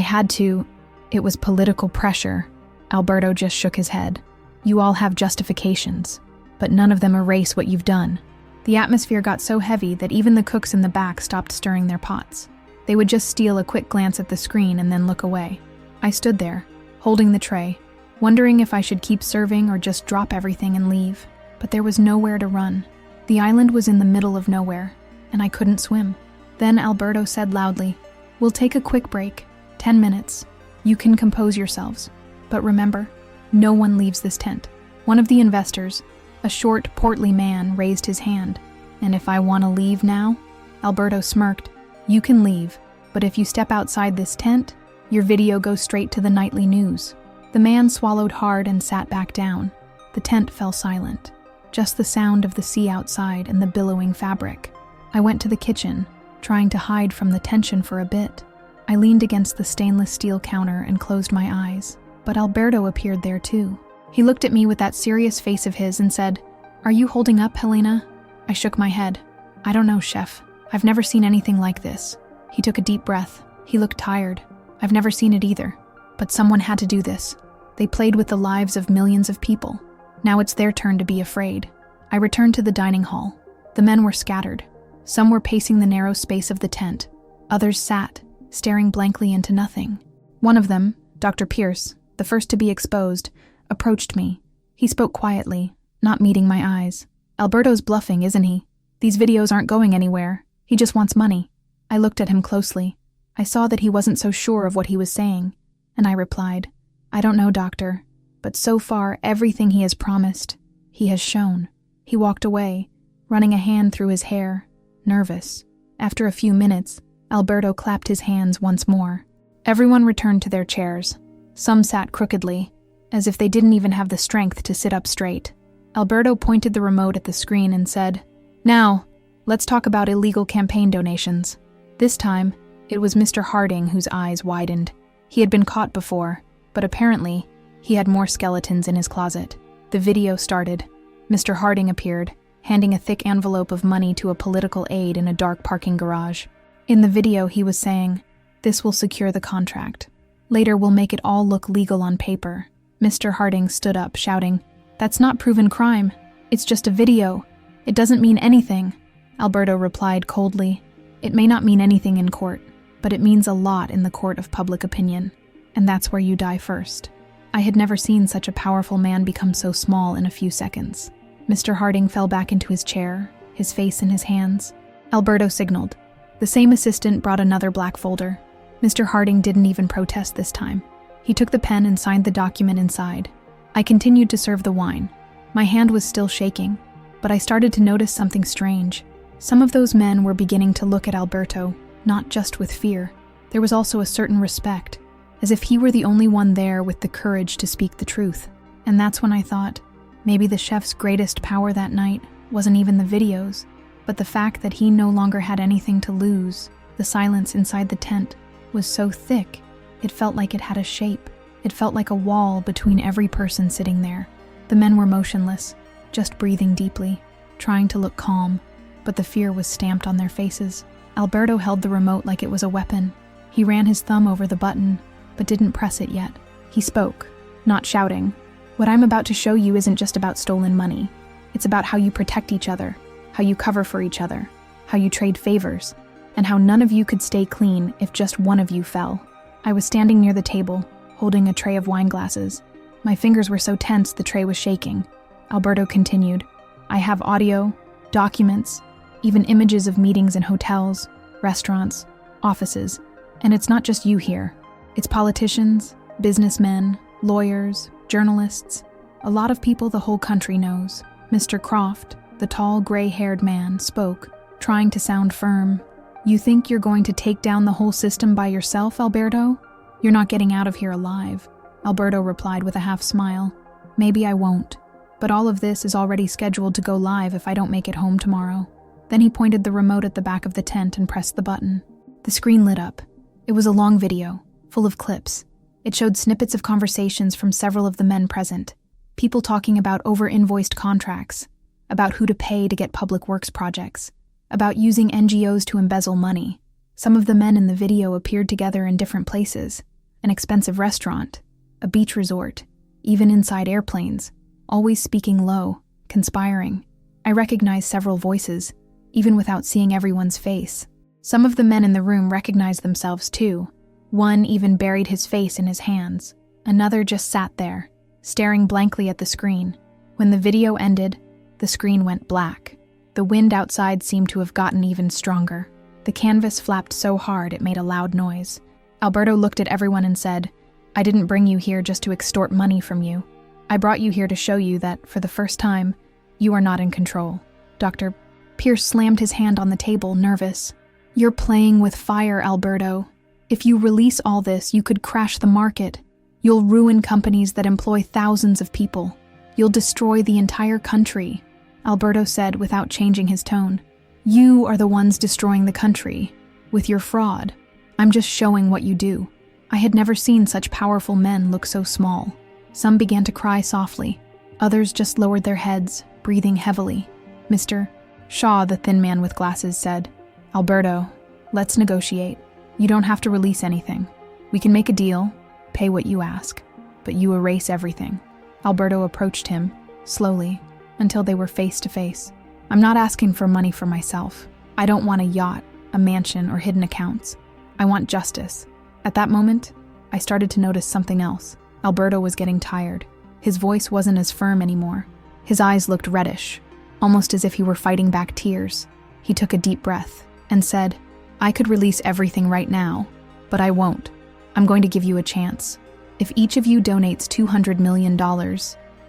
had to. It was political pressure." Alberto just shook his head. "You all have justifications, but none of them erase what you've done." The atmosphere got so heavy that even the cooks in the back stopped stirring their pots. They would just steal a quick glance at the screen and then look away. I stood there, holding the tray, wondering if I should keep serving or just drop everything and leave. But there was nowhere to run. The island was in the middle of nowhere, and I couldn't swim. Then Alberto said loudly, "We'll take a quick break. 10 minutes. You can compose yourselves. But remember, no one leaves this tent." One of the investors, a short, portly man, raised his hand. "And if I want to leave now?" Alberto smirked. "You can leave, but if you step outside this tent, your video goes straight to the nightly news." The man swallowed hard and sat back down. The tent fell silent. Just the sound of the sea outside and the billowing fabric. I went to the kitchen, trying to hide from the tension for a bit. I leaned against the stainless steel counter and closed my eyes. But Alberto appeared there too. He looked at me with that serious face of his and said, "Are you holding up, Helena?" I shook my head. "I don't know, Chef. I've never seen anything like this." He took a deep breath. He looked tired. "I've never seen it either. But someone had to do this. They played with the lives of millions of people. Now it's their turn to be afraid." I returned to the dining hall. The men were scattered. Some were pacing the narrow space of the tent. Others sat, staring blankly into nothing. One of them, Dr. Pierce, the first to be exposed, approached me. He spoke quietly, not meeting my eyes. "Alberto's bluffing, isn't he? These videos aren't going anywhere. He just wants money." I looked at him closely. I saw that he wasn't so sure of what he was saying, and I replied, "I don't know, doctor, but so far everything he has promised, he has shown." He walked away, running a hand through his hair, nervous. After a few minutes, Alberto clapped his hands once more. Everyone returned to their chairs. Some sat crookedly, as if they didn't even have the strength to sit up straight. Alberto pointed the remote at the screen and said, "Now, let's talk about illegal campaign donations." This time, it was Mr. Harding whose eyes widened. He had been caught before, but apparently, he had more skeletons in his closet. The video started. Mr. Harding appeared, handing a thick envelope of money to a political aide in a dark parking garage. In the video, he was saying, "This will secure the contract. Later, we'll make it all look legal on paper." Mr. Harding stood up, shouting, "That's not proven crime. It's just a video. It doesn't mean anything." Alberto replied coldly, "It may not mean anything in court, but it means a lot in the court of public opinion. And that's where you die first." I had never seen such a powerful man become so small in a few seconds. Mr. Harding fell back into his chair, his face in his hands. Alberto signaled. The same assistant brought another black folder. Mr. Harding didn't even protest this time. He took the pen and signed the document inside. I continued to serve the wine. My hand was still shaking, but I started to notice something strange. Some of those men were beginning to look at Alberto, not just with fear. There was also a certain respect, as if he were the only one there with the courage to speak the truth. And that's when I thought, maybe the chef's greatest power that night wasn't even the videos, but the fact that he no longer had anything to lose. The silence inside the tent was so thick, it felt like it had a shape. It felt like a wall between every person sitting there. The men were motionless, just breathing deeply, trying to look calm, but the fear was stamped on their faces. Alberto held the remote like it was a weapon. He ran his thumb over the button, but didn't press it yet. He spoke, not shouting. "What I'm about to show you isn't just about stolen money. It's about how you protect each other, how you cover for each other, how you trade favors, and how none of you could stay clean if just one of you fell." I was standing near the table, holding a tray of wine glasses. My fingers were so tense the tray was shaking. Alberto continued, "I have audio, documents, even images of meetings in hotels, restaurants, offices. And it's not just you here. It's politicians, businessmen, lawyers, journalists, a lot of people the whole country knows." Mr. Croft, the tall, gray-haired man, spoke, trying to sound firm. "You think you're going to take down the whole system by yourself, Alberto? "You're not getting out of here alive," Alberto replied with a half smile. "Maybe I won't, but all of this is already scheduled to go live if I don't make it home tomorrow." Then he pointed the remote at the back of the tent and pressed the button. The screen lit up. It was a long video, full of clips. It showed snippets of conversations from several of the men present. People talking about over-invoiced contracts, about who to pay to get public works projects, about using NGOs to embezzle money. Some of the men in the video appeared together in different places: an expensive restaurant, a beach resort, even inside airplanes, always speaking low, conspiring. I recognized several voices, even without seeing everyone's face. Some of the men in the room recognized themselves too. One even buried his face in his hands. Another just sat there, staring blankly at the screen. When the video ended, the screen went black. The wind outside seemed to have gotten even stronger. The canvas flapped so hard it made a loud noise. Alberto looked at everyone and said, "I didn't bring you here just to extort money from you. I brought you here to show you that, for the first time, you are not in control." Dr. Pierce slammed his hand on the table, nervous. "You're playing with fire, Alberto. If you release all this, you could crash the market. You'll ruin companies that employ thousands of people. You'll destroy the entire country," Alberto said without changing his tone. "You are the ones destroying the country, with your fraud. I'm just showing what you do." I had never seen such powerful men look so small. Some began to cry softly. Others just lowered their heads, breathing heavily. Mr. Shaw, the thin man with glasses, said, "Alberto, let's negotiate. You don't have to release anything. We can make a deal, pay what you ask, but you erase everything." Alberto approached him, slowly, until they were face to face. "I'm not asking for money for myself. I don't want a yacht, a mansion, or hidden accounts. I want justice." At that moment, I started to notice something else. Alberto was getting tired. His voice wasn't as firm anymore. His eyes looked reddish, almost as if he were fighting back tears. He took a deep breath and said, "I could release everything right now, but I won't. I'm going to give you a chance. If each of you donates $200 million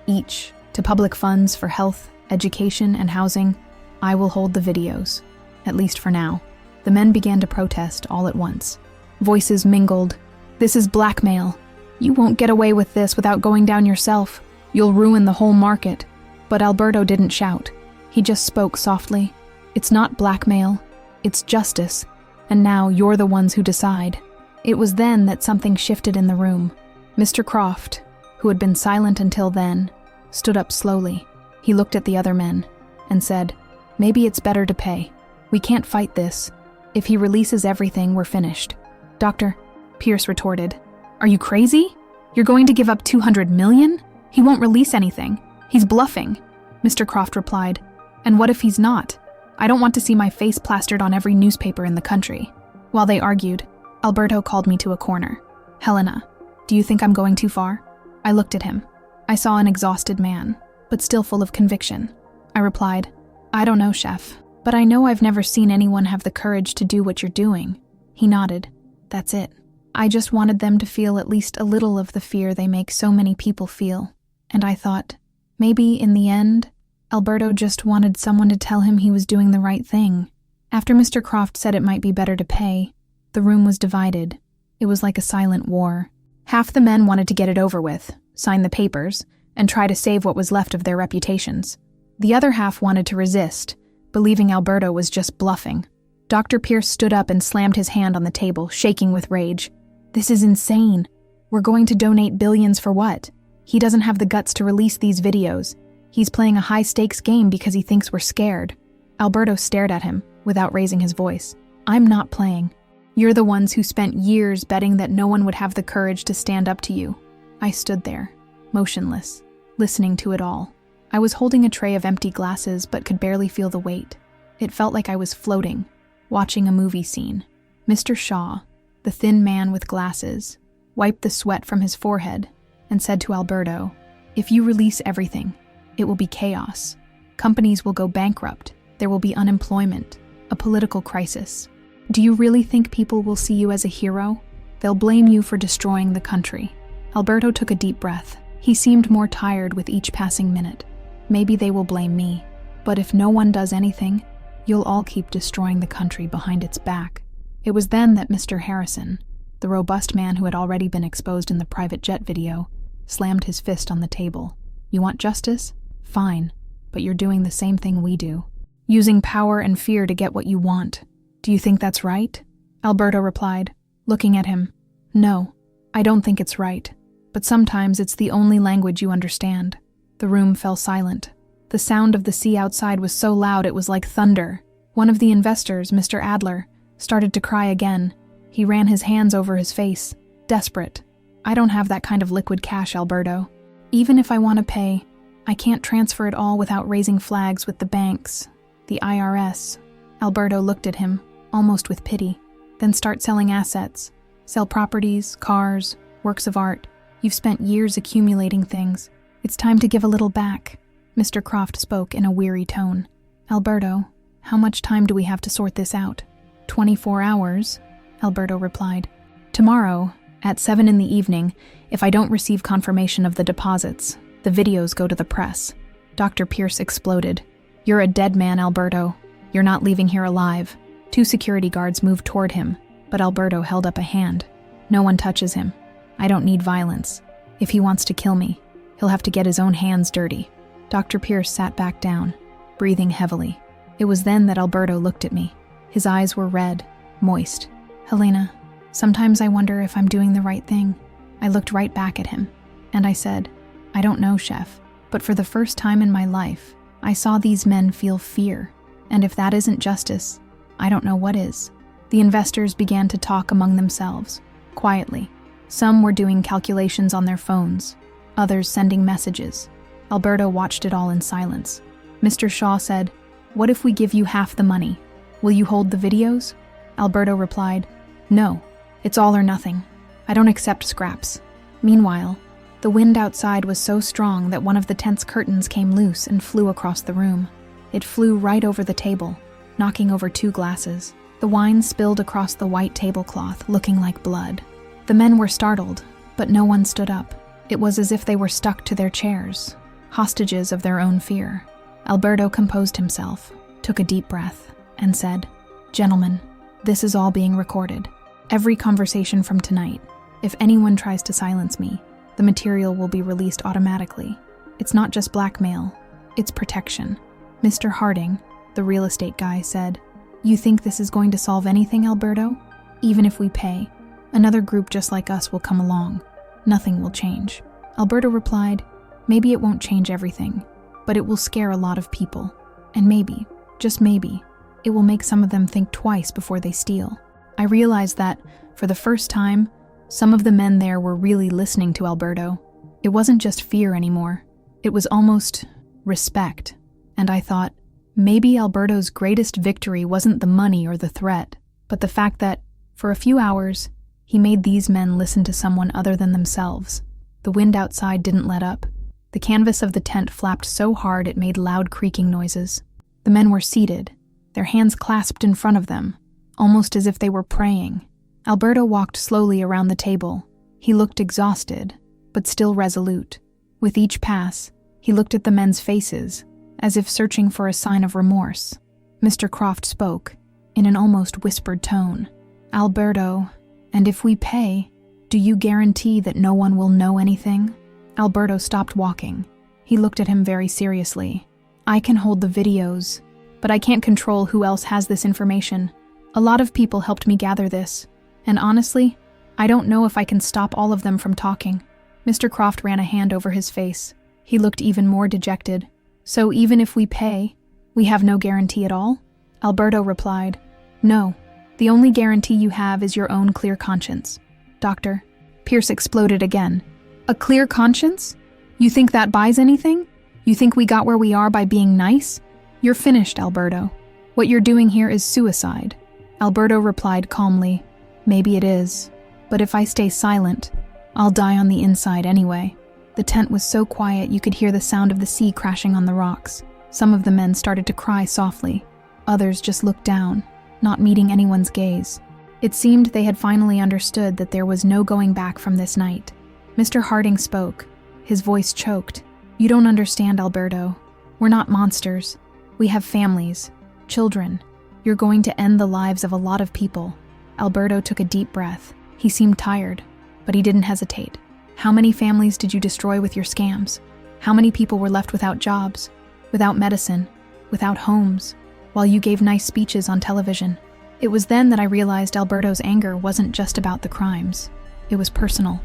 each to public funds for health, education, and housing, I will hold the videos, at least for now." The men began to protest all at once. Voices mingled. "This is blackmail. You won't get away with this without going down yourself. You'll ruin the whole market." But Alberto didn't shout. He just spoke softly. "It's not blackmail. It's justice. And now you're the ones who decide." It was then that something shifted in the room. Mr. Croft, who had been silent until then, stood up slowly. He looked at the other men and said, "Maybe it's better to pay. We can't fight this. If he releases everything, we're finished." Dr. Pierce retorted, "Are you crazy? You're going to give up $200 million? He won't release anything. He's bluffing." Mr. Croft replied, "And what if he's not? I don't want to see my face plastered on every newspaper in the country." While they argued, Alberto called me to a corner. "Helena, do you think I'm going too far?" I looked at him. I saw an exhausted man, but still full of conviction. I replied, "I don't know, Chef, but I know I've never seen anyone have the courage to do what you're doing." He nodded. "That's it. I just wanted them to feel at least a little of the fear they make so many people feel." And I thought, maybe in the end, Alberto just wanted someone to tell him he was doing the right thing. After Mr. Croft said it might be better to pay, the room was divided. It was like a silent war. Half the men wanted to get it over with, sign the papers, and try to save what was left of their reputations. The other half wanted to resist, believing Alberto was just bluffing. Dr. Pierce stood up and slammed his hand on the table, shaking with rage. "This is insane. We're going to donate billions for what? He doesn't have the guts to release these videos. He's playing a high-stakes game because he thinks we're scared." Alberto stared at him, without raising his voice. "I'm not playing. You're the ones who spent years betting that no one would have the courage to stand up to you." I stood there, motionless, listening to it all. I was holding a tray of empty glasses but could barely feel the weight. It felt like I was floating, watching a movie scene. Mr. Shaw, the thin man with glasses, wiped the sweat from his forehead and said to Alberto, "If you release everything, it will be chaos. Companies will go bankrupt. There will be unemployment, a political crisis. Do you really think people will see you as a hero? They'll blame you for destroying the country." Alberto took a deep breath. He seemed more tired with each passing minute. "Maybe they will blame me, but if no one does anything, you'll all keep destroying the country behind its back." It was then that Mr. Harrison, The robust man who had already been exposed in the private jet video slammed his fist on the table. You want justice? Fine, but you're doing the same thing we do. Using power and fear to get what you want. Do you think that's right? Alberto replied, looking at him. No, I don't think it's right. But sometimes it's the only language you understand. The room fell silent. The sound of the sea outside was so loud it was like thunder. One of the investors, Mr. Adler, started to cry again. He ran his hands over his face, desperate. I don't have that kind of liquid cash, Alberto. Even if I want to pay, I can't transfer it all without raising flags with the banks, the IRS. Alberto looked at him, almost with pity. Then start selling assets. Sell properties, cars, works of art. You've spent years accumulating things. It's time to give a little back. Mr. Croft spoke in a weary tone. Alberto, how much time do we have to sort this out? 24 hours, Alberto replied. Tomorrow, at 7 in the evening, if I don't receive confirmation of the deposits, the videos go to the press. Dr. Pierce exploded. You're a dead man, Alberto. You're not leaving here alive. 2 security guards moved toward him, but Alberto held up a hand. No one touches him. I don't need violence. If he wants to kill me, he'll have to get his own hands dirty. Dr. Pierce sat back down, breathing heavily. It was then that Alberto looked at me. His eyes were red, moist. Helena, sometimes I wonder if I'm doing the right thing. I looked right back at him, and I said, I don't know, Chef, but for the first time in my life, I saw these men feel fear. And if that isn't justice, I don't know what is. The investors began to talk among themselves, quietly. Some were doing calculations on their phones, others sending messages. Alberto watched it all in silence. Mr. Shaw said, What if we give you half the money? Will you hold the videos? Alberto replied, No, it's all or nothing. I don't accept scraps. Meanwhile, the wind outside was so strong that one of the tent's curtains came loose and flew across the room. It flew right over the table, knocking over 2 glasses. The wine spilled across the white tablecloth, looking like blood. The men were startled, but no one stood up. It was as if they were stuck to their chairs, hostages of their own fear. Alberto composed himself, took a deep breath, and said, Gentlemen, this is all being recorded. Every conversation from tonight. If anyone tries to silence me, the material will be released automatically. It's not just blackmail, it's protection. Mr. Harding, the real estate guy, said, You think this is going to solve anything, Alberto? Even if we pay, another group just like us will come along. Nothing will change. Alberto replied, Maybe it won't change everything, but it will scare a lot of people. And maybe, just maybe, it will make some of them think twice before they steal. I realized that, for the first time, some of the men there were really listening to Alberto. It wasn't just fear anymore. It was almost respect. And I thought, maybe Alberto's greatest victory wasn't the money or the threat, but the fact that, for a few hours, he made these men listen to someone other than themselves. The wind outside didn't let up. The canvas of the tent flapped so hard it made loud creaking noises. The men were seated, their hands clasped in front of them, almost as if they were praying. Alberto walked slowly around the table. He looked exhausted, but still resolute. With each pass, he looked at the men's faces, as if searching for a sign of remorse. Mr. Croft spoke, in an almost whispered tone. Alberto, and if we pay, do you guarantee that no one will know anything? Alberto stopped walking. He looked at him very seriously. I can hold the videos, but I can't control who else has this information. A lot of people helped me gather this, and honestly, I don't know if I can stop all of them from talking. Mr. Croft ran a hand over his face. He looked even more dejected. So even if we pay, we have no guarantee at all? Alberto replied, No. The only guarantee you have is your own clear conscience. Doctor, Pierce exploded again. A clear conscience? You think that buys anything? You think we got where we are by being nice? You're finished, Alberto. What you're doing here is suicide. Alberto replied calmly, Maybe it is, but if I stay silent, I'll die on the inside anyway. The tent was so quiet you could hear the sound of the sea crashing on the rocks. Some of the men started to cry softly. Others just looked down, not meeting anyone's gaze. It seemed they had finally understood that there was no going back from this night. Mr. Harding spoke, his voice choked. You don't understand, Alberto. We're not monsters. We have families, children. You're going to end the lives of a lot of people. Alberto took a deep breath. He seemed tired, but he didn't hesitate. How many families did you destroy with your scams? How many people were left without jobs, without medicine, without homes, while you gave nice speeches on television? It was then that I realized Alberto's anger wasn't just about the crimes. It was personal.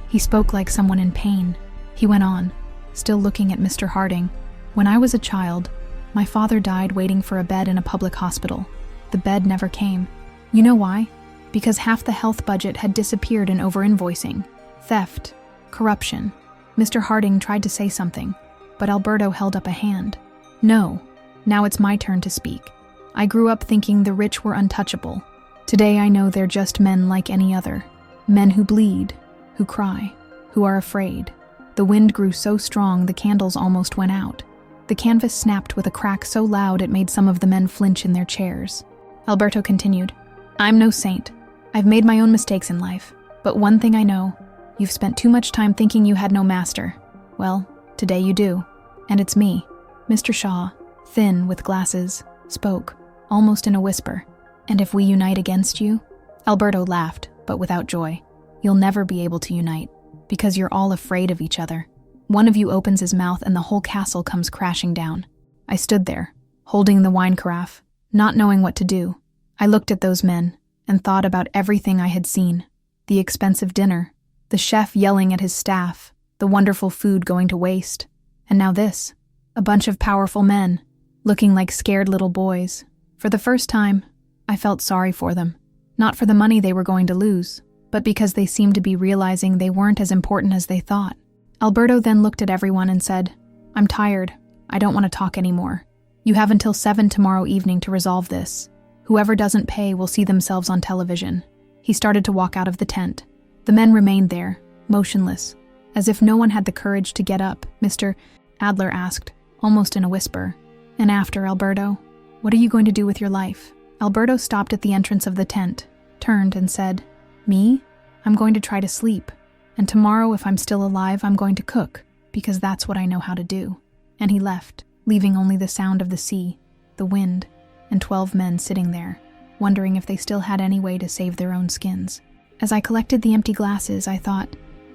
He spoke like someone in pain. He went on, still looking at Mr. Harding. When I was a child, my father died waiting for a bed in a public hospital. The bed never came. You know why? Because half the health budget had disappeared in over-invoicing, theft, corruption. Mr. Harding tried to say something, but Alberto held up a hand. No, now it's my turn to speak. I grew up thinking the rich were untouchable. Today I know they're just men like any other. Men who bleed, who cry, who are afraid. The wind grew so strong the candles almost went out. The canvas snapped with a crack so loud it made some of the men flinch in their chairs. Alberto continued, I'm no saint. I've made my own mistakes in life. But one thing I know, you've spent too much time thinking you had no master. Well, today you do. And it's me. Mr. Shaw, thin with glasses, spoke, almost in a whisper. And if we unite against you? Alberto laughed, but without joy. You'll never be able to unite, because you're all afraid of each other. One of you opens his mouth and the whole castle comes crashing down. I stood there, holding the wine carafe, not knowing what to do. I looked at those men and thought about everything I had seen. The expensive dinner, the chef yelling at his staff, the wonderful food going to waste. And now this, a bunch of powerful men, looking like scared little boys. For the first time, I felt sorry for them. Not for the money they were going to lose, but because they seemed to be realizing they weren't as important as they thought. Alberto then looked at everyone and said, I'm tired. I don't want to talk anymore. You have until 7 tomorrow evening to resolve this. Whoever doesn't pay will see themselves on television. He started to walk out of the tent. The men remained there, motionless, as if no one had the courage to get up. Mr. Adler asked, almost in a whisper, And after, Alberto, what are you going to do with your life? Alberto stopped at the entrance of the tent, turned and said, Me? I'm going to try to sleep. And tomorrow, if I'm still alive, I'm going to cook, because that's what I know how to do. And he left, leaving only the sound of the sea, the wind, and 12 men sitting there, wondering if they still had any way to save their own skins. As I collected the empty glasses, I thought,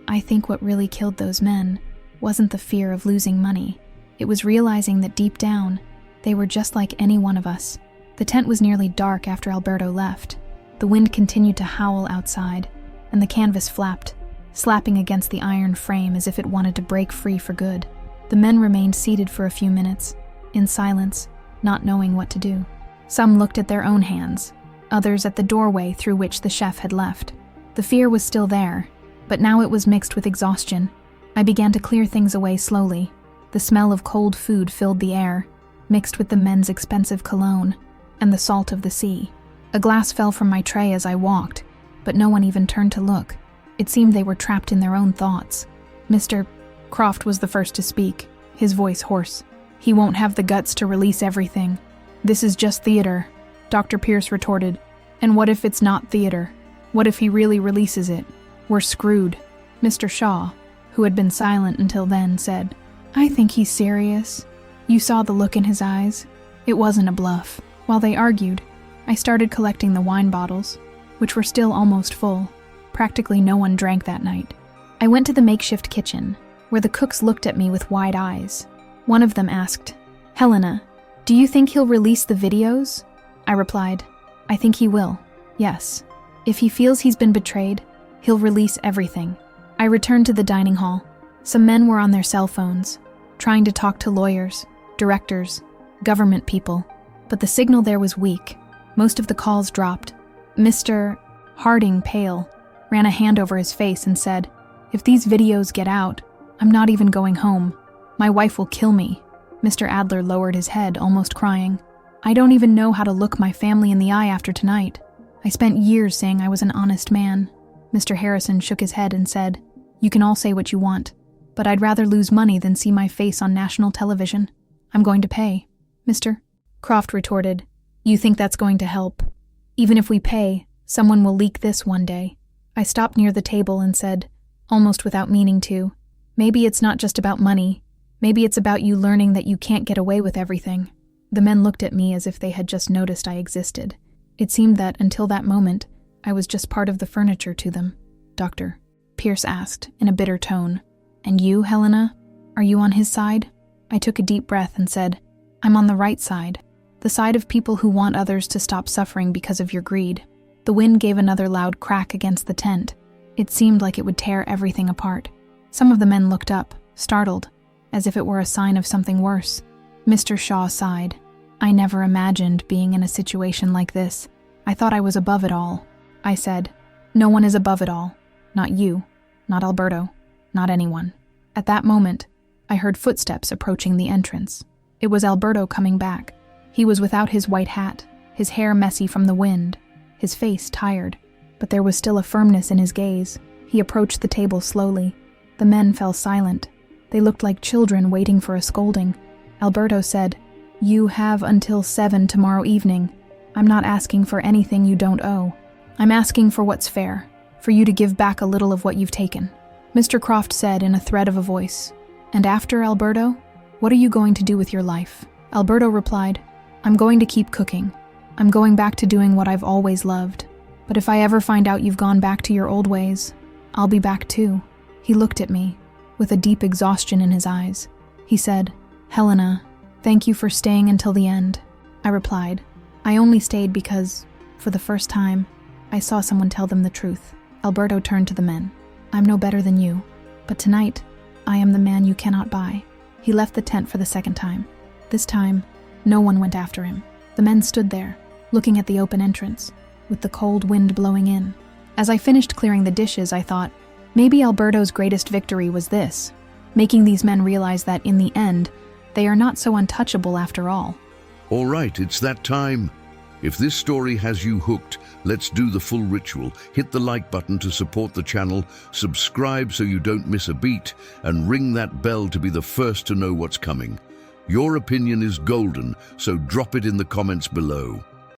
I think what really killed those men wasn't the fear of losing money. It was realizing that deep down, they were just like any one of us. The tent was nearly dark after Alberto left. The wind continued to howl outside, and the canvas flapped, slapping against the iron frame as if it wanted to break free for good. The men remained seated for a few minutes, in silence, not knowing what to do. Some looked at their own hands, others at the doorway through which the chef had left. The fear was still there, but now it was mixed with exhaustion. I began to clear things away slowly. The smell of cold food filled the air, mixed with the men's expensive cologne and the salt of the sea. A glass fell from my tray as I walked, but no one even turned to look. It seemed they were trapped in their own thoughts. Mr. Croft was the first to speak, his voice hoarse. He won't have the guts to release everything. This is just theater, Dr. Pierce retorted. And what if it's not theater? What if he really releases it? We're screwed. Mr. Shaw, who had been silent until then, said, I think he's serious. You saw the look in his eyes. It wasn't a bluff. While they argued, I started collecting the wine bottles, which were still almost full. Practically no one drank that night. I went to the makeshift kitchen, where the cooks looked at me with wide eyes. One of them asked, Helena, do you think he'll release the videos? I replied, I think he will, yes. If he feels he's been betrayed, he'll release everything. I returned to the dining hall. Some men were on their cell phones, trying to talk to lawyers, directors, government people, but the signal there was weak. Most of the calls dropped. Mr. Harding, pale, ran a hand over his face and said, If these videos get out, I'm not even going home. My wife will kill me. Mr. Adler lowered his head, almost crying. I don't even know how to look my family in the eye after tonight. I spent years saying I was an honest man. Mr. Harrison shook his head and said, You can all say what you want, but I'd rather lose money than see my face on national television. I'm going to pay. Mr. Croft retorted, You think that's going to help? Even if we pay, someone will leak this one day. I stopped near the table and said, almost without meaning to, Maybe it's not just about money. Maybe it's about you learning that you can't get away with everything. The men looked at me as if they had just noticed I existed. It seemed that, until that moment, I was just part of the furniture to them. Doctor, Pierce asked, in a bitter tone. And you, Helena? Are you on his side? I took a deep breath and said, I'm on the right side. The side of people who want others to stop suffering because of your greed. The wind gave another loud crack against the tent. It seemed like it would tear everything apart. Some of the men looked up, startled, as if it were a sign of something worse. Mr. Shaw sighed. I never imagined being in a situation like this. I thought I was above it all. I said, no one is above it all. Not you, not Alberto, not anyone. At that moment, I heard footsteps approaching the entrance. It was Alberto coming back. He was without his white hat, his hair messy from the wind, his face tired, but there was still a firmness in his gaze. He approached the table slowly. The men fell silent. They looked like children waiting for a scolding. Alberto said, You have until 7 tomorrow evening. I'm not asking for anything you don't owe. I'm asking for what's fair, for you to give back a little of what you've taken. Mr. Croft said in a thread of a voice, And after, Alberto? What are you going to do with your life? Alberto replied, I'm going to keep cooking. I'm going back to doing what I've always loved. But if I ever find out you've gone back to your old ways, I'll be back too. He looked at me, with a deep exhaustion in his eyes. He said, Helena, thank you for staying until the end. I replied, I only stayed because, for the first time, I saw someone tell them the truth. Alberto turned to the men. I'm no better than you, but tonight, I am the man you cannot buy. He left the tent for the second time. This time, no one went after him. The men stood there, looking at the open entrance, with the cold wind blowing in. As I finished clearing the dishes, I thought, maybe Alberto's greatest victory was this, making these men realize that, in the end, they are not so untouchable after all. All right, it's that time. If this story has you hooked, let's do the full ritual. Hit the like button to support the channel, subscribe so you don't miss a beat, and ring that bell to be the first to know what's coming. Your opinion is golden, so drop it in the comments below.